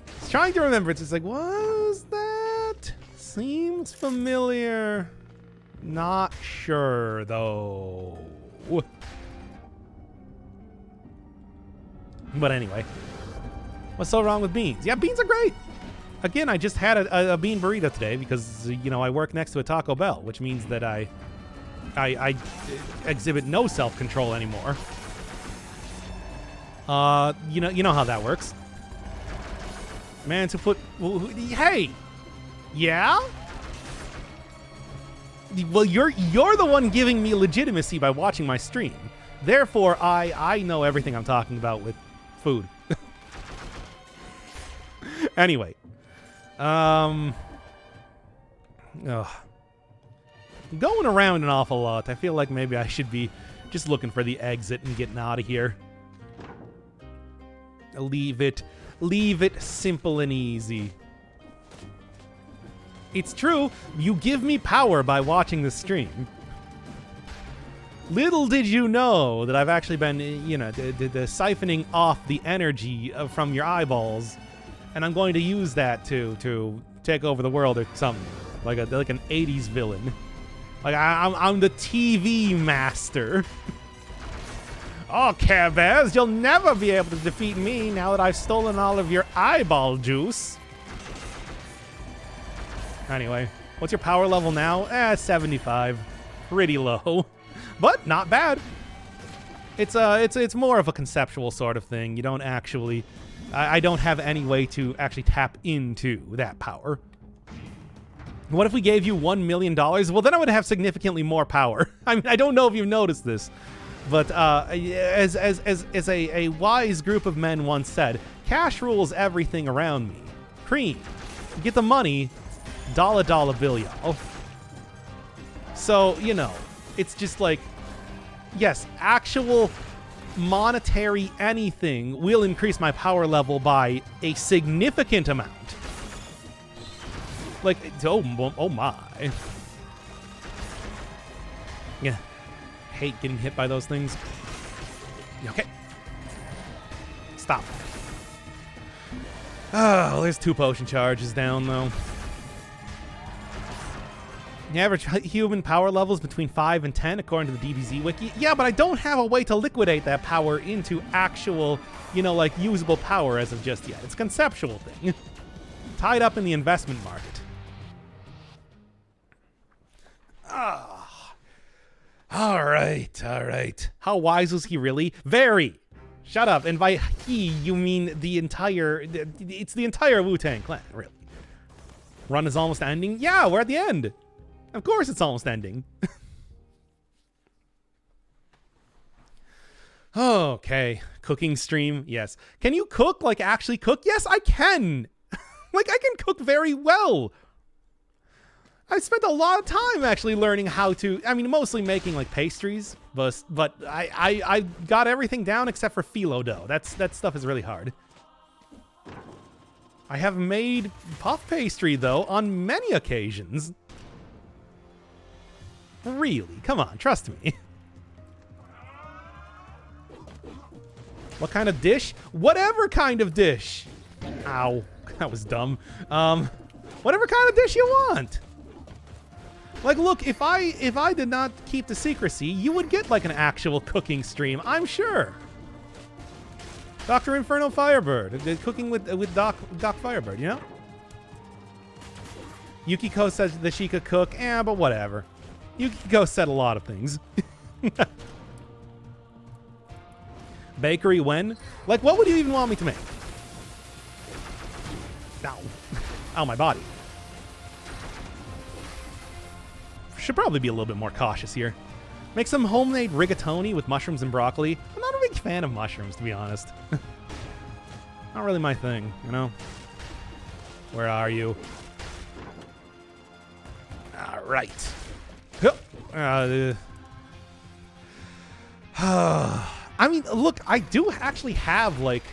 I was trying to remember. It's just like, what was that? Seems familiar. Not sure, though. But anyway. What's so wrong with beans? Yeah, beans are great. Again, I just had a bean burrito today because, you know, I work next to a Taco Bell, which means that I exhibit no self-control anymore. You know how that works. Man, to put... Hey! Yeah? Well, you're the one giving me legitimacy by watching my stream. Therefore, I know everything I'm talking about with food. Anyway. Going around an awful lot. I feel like maybe I should be just looking for the exit and getting out of here. Leave it simple and easy. It's true, you give me power by watching the stream. Little did you know that I've actually been, you know, the siphoning off the energy from your eyeballs, and I'm going to use that to take over the world or something, like an 80s villain. Like I'm the TV master. Oh, Care Bears, you'll never be able to defeat me now that I've stolen all of your eyeball juice. Anyway, What's your power level now? 75. Pretty low, but not bad. It's more of a conceptual sort of thing. You don't actually... I don't have any way to actually tap into that power. What if we gave you $1 million? Well, then I would have significantly more power. I mean, I don't know if you've noticed this, but as a wise group of men once said, cash rules everything around me. Cream. Get the money, dollar bill, y'all. So, you know, it's just like, yes, actual monetary anything will increase my power level by a significant amount. Like, oh my. Yeah. Hate getting hit by those things. Okay. Stop. Oh, there's 2 potion charges down, though. The average human power level is between 5 and 10, according to the DBZ wiki. Yeah, but I don't have a way to liquidate that power into actual, you know, like, usable power as of just yet. It's a conceptual thing. Tied up in the investment market. Ah. All right. How wise was he really? Very. Shut up. And by he, you mean the entire... It's the entire Wu-Tang Clan, really. Run is almost ending? Yeah, we're at the end. Of course it's almost ending. Okay. Cooking stream. Yes. Can you cook? Like, actually cook? Yes, I can. Like, I can cook very well. I spent a lot of time actually learning how to... I mean, mostly making, like, pastries. But I got everything down except for phyllo dough. That stuff is really hard. I have made puff pastry, though, on many occasions. Really? Come on, trust me. What kind of dish? Whatever kind of dish. Ow, that was dumb. Whatever kind of dish you want. Like, look, if I did not keep the secrecy, you would get like an actual cooking stream, I'm sure. Dr. Inferno Firebird, cooking with Doc Firebird, you know? Yukiko says that she could cook, but whatever. Yukiko said a lot of things. Bakery when? Like, what would you even want me to make? Ow. Ow, my body. Should probably be a little bit more cautious here. Make some homemade rigatoni with mushrooms and broccoli. I'm not a big fan of mushrooms, to be honest. Not really my thing, you know? Where are you? All right. I mean, look, I do actually have, like...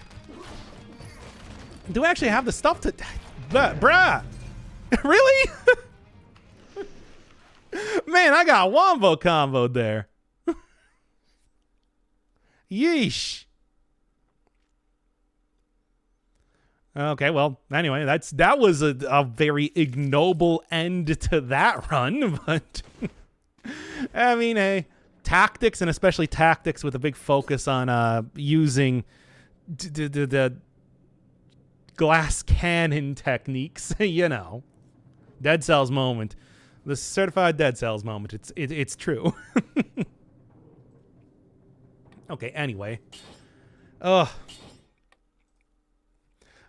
Do I actually have the stuff to... Bruh! Really? Man, I got wombo comboed there. Yeesh. Okay, well, anyway, that was a very ignoble end to that run, but... I mean, hey, tactics, and especially tactics with a big focus on using the glass cannon techniques, you know. Dead Cells moment. The certified Dead Cells moment. It's true. Okay, anyway. Ugh.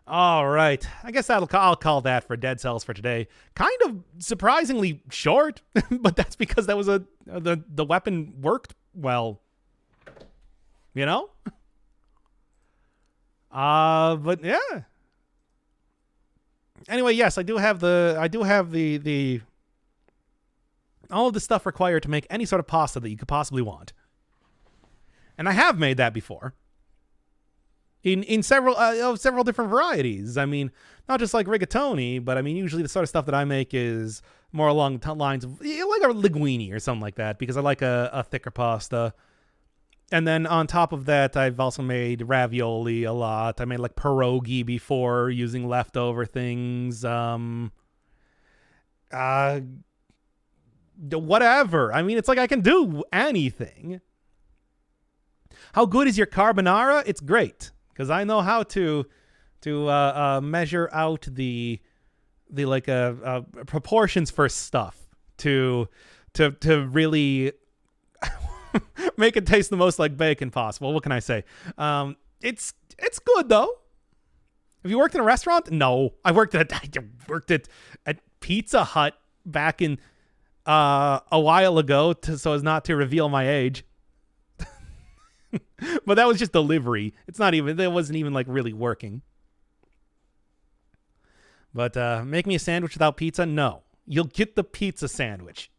All right. I guess I'll call that for Dead Cells for today. Kind of surprisingly short, but that's because that was the weapon worked well. You know? But yeah. Anyway, yes, I do have the all of the stuff required to make any sort of pasta that you could possibly want. And I have made that before. In several different varieties. I mean, not just like rigatoni, but I mean, usually the sort of stuff that I make is more along the lines of like a linguine or something like that, because I like a thicker pasta. And then on top of that, I've also made ravioli a lot. I made like pierogi before using leftover things. Whatever. I mean, it's like I can do anything. How good is your carbonara? It's great. Because I know how to measure out the proportions for stuff to really make it taste the most like bacon possible. What can I say? It's good though. Have you worked in a restaurant? No, I worked at Pizza Hut back in a while ago, so as not to reveal my age. But that was just delivery. It wasn't even like really working. But make me a sandwich without pizza? No. You'll get the pizza sandwich.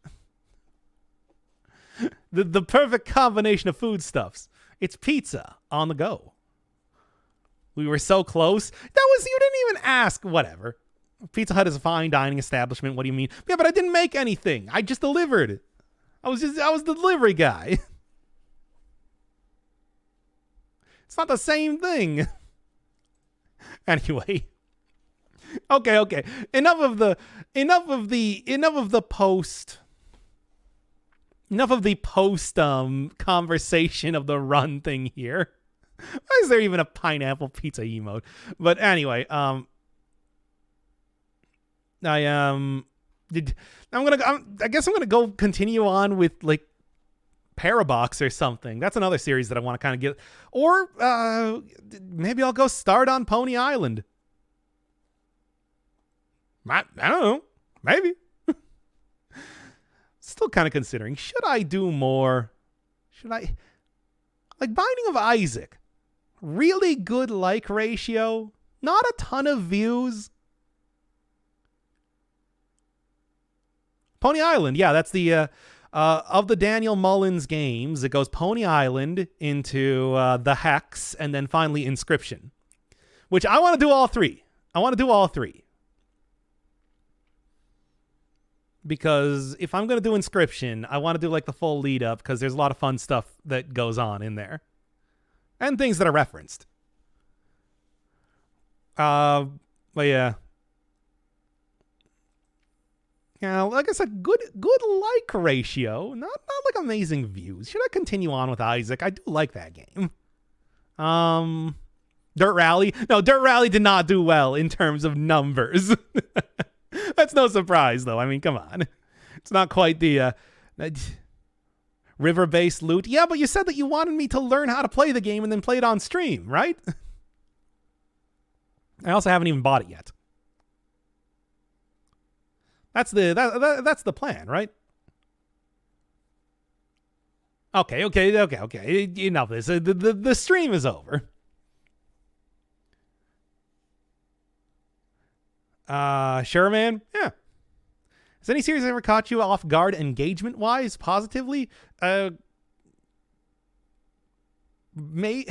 the perfect combination of foodstuffs. It's pizza on the go. We were so close. You didn't even ask. Whatever. Pizza Hut is a fine dining establishment. What do you mean? Yeah, but I didn't make anything. I just delivered. I was the delivery guy. It's not the same thing. Anyway. Okay. Enough of the post conversation of the run thing here. Why is there even a pineapple pizza emote? But anyway, I guess I'm gonna go continue on with like Parabox or something. That's another series that I want to kind of get. Or maybe I'll go start on Pony Island. I don't know. Maybe. Still kind of considering. Should I do more? Should I? Like Binding of Isaac. Really good like ratio. Not a ton of views. Pony Island. Yeah, that's the... of the Daniel Mullins games, it goes Pony Island into the Hex, and then finally Inscription. Which I want to do all three. Because if I'm going to do Inscription, I want to do like the full lead up, because there's a lot of fun stuff that goes on in there. And things that are referenced. But yeah. Yeah, like I said, good like ratio. Not like amazing views. Should I continue on with Isaac? I do like that game. Dirt Rally? No, Dirt Rally did not do well in terms of numbers. That's no surprise, though. I mean, come on. It's not quite the river-based loot. Yeah, but you said that you wanted me to learn how to play the game and then play it on stream, right? I also haven't even bought it yet. That's the plan, right? Okay. Enough of this. The stream is over. Sure, man. Yeah. Has any series ever caught you off guard engagement-wise, positively? I mean,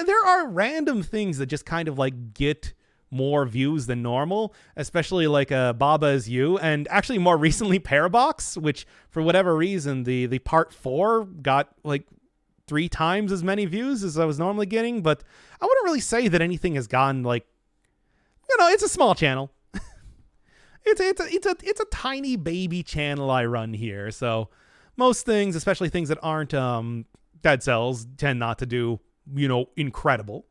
there are random things that just kind of like get more views than normal, especially like Baba Is You, and actually more recently Parabox, which for whatever reason the part 4 got like 3 times as many views as I was normally getting. But I wouldn't really say that anything has gone like, it's a small channel. It's a tiny baby channel I run here, so most things, especially things that aren't Dead Cells, tend not to do incredible.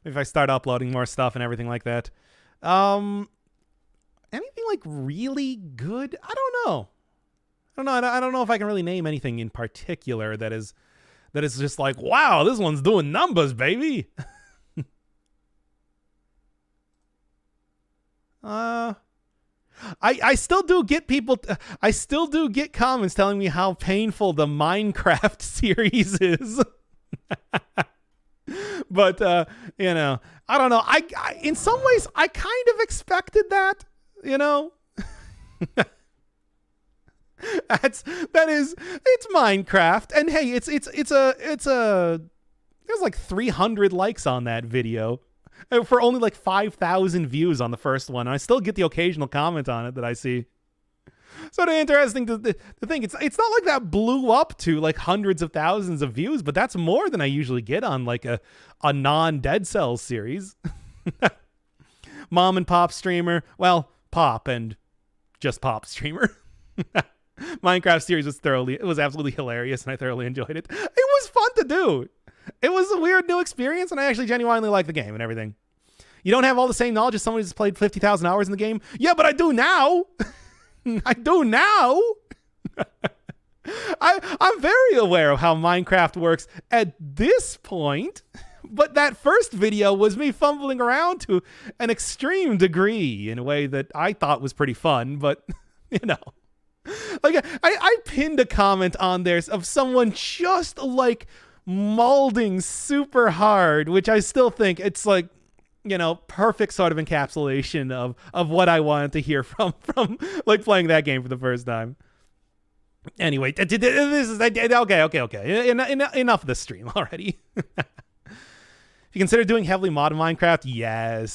If I start uploading more stuff and everything like that. Anything like really good? I don't know. I don't know if I can really name anything in particular that is just like, wow, this one's doing numbers, baby. I still do get people. I still do get comments telling me how painful the Minecraft series is. But I don't know. I in some ways I kind of expected that. It's Minecraft, and hey, it's there's like 300 likes on that video for only like 5,000 views on the first one. And I still get the occasional comment on it that I see. Sort of interesting to think. It's not like that blew up to like hundreds of thousands of views, but that's more than I usually get on like a non-Dead Cells series. Mom and pop streamer. Well, pop and just pop streamer. Minecraft series was absolutely hilarious, and I thoroughly enjoyed it. It was fun to do. It was a weird new experience, and I actually genuinely like the game and everything. You don't have all the same knowledge as someone who's played 50,000 hours in the game. Yeah, but I do now. I do now. I'm very aware of how Minecraft works at this point, but that first video was me fumbling around to an extreme degree in a way that I thought was pretty fun, but, you know. Like, I pinned a comment on there of someone just, like, molding super hard, which I still think it's, like, you know, perfect sort of encapsulation of what I wanted to hear from like, playing that game for the first time. Anyway, this is okay. Enough of this stream already. If you consider doing heavily modded Minecraft, yes.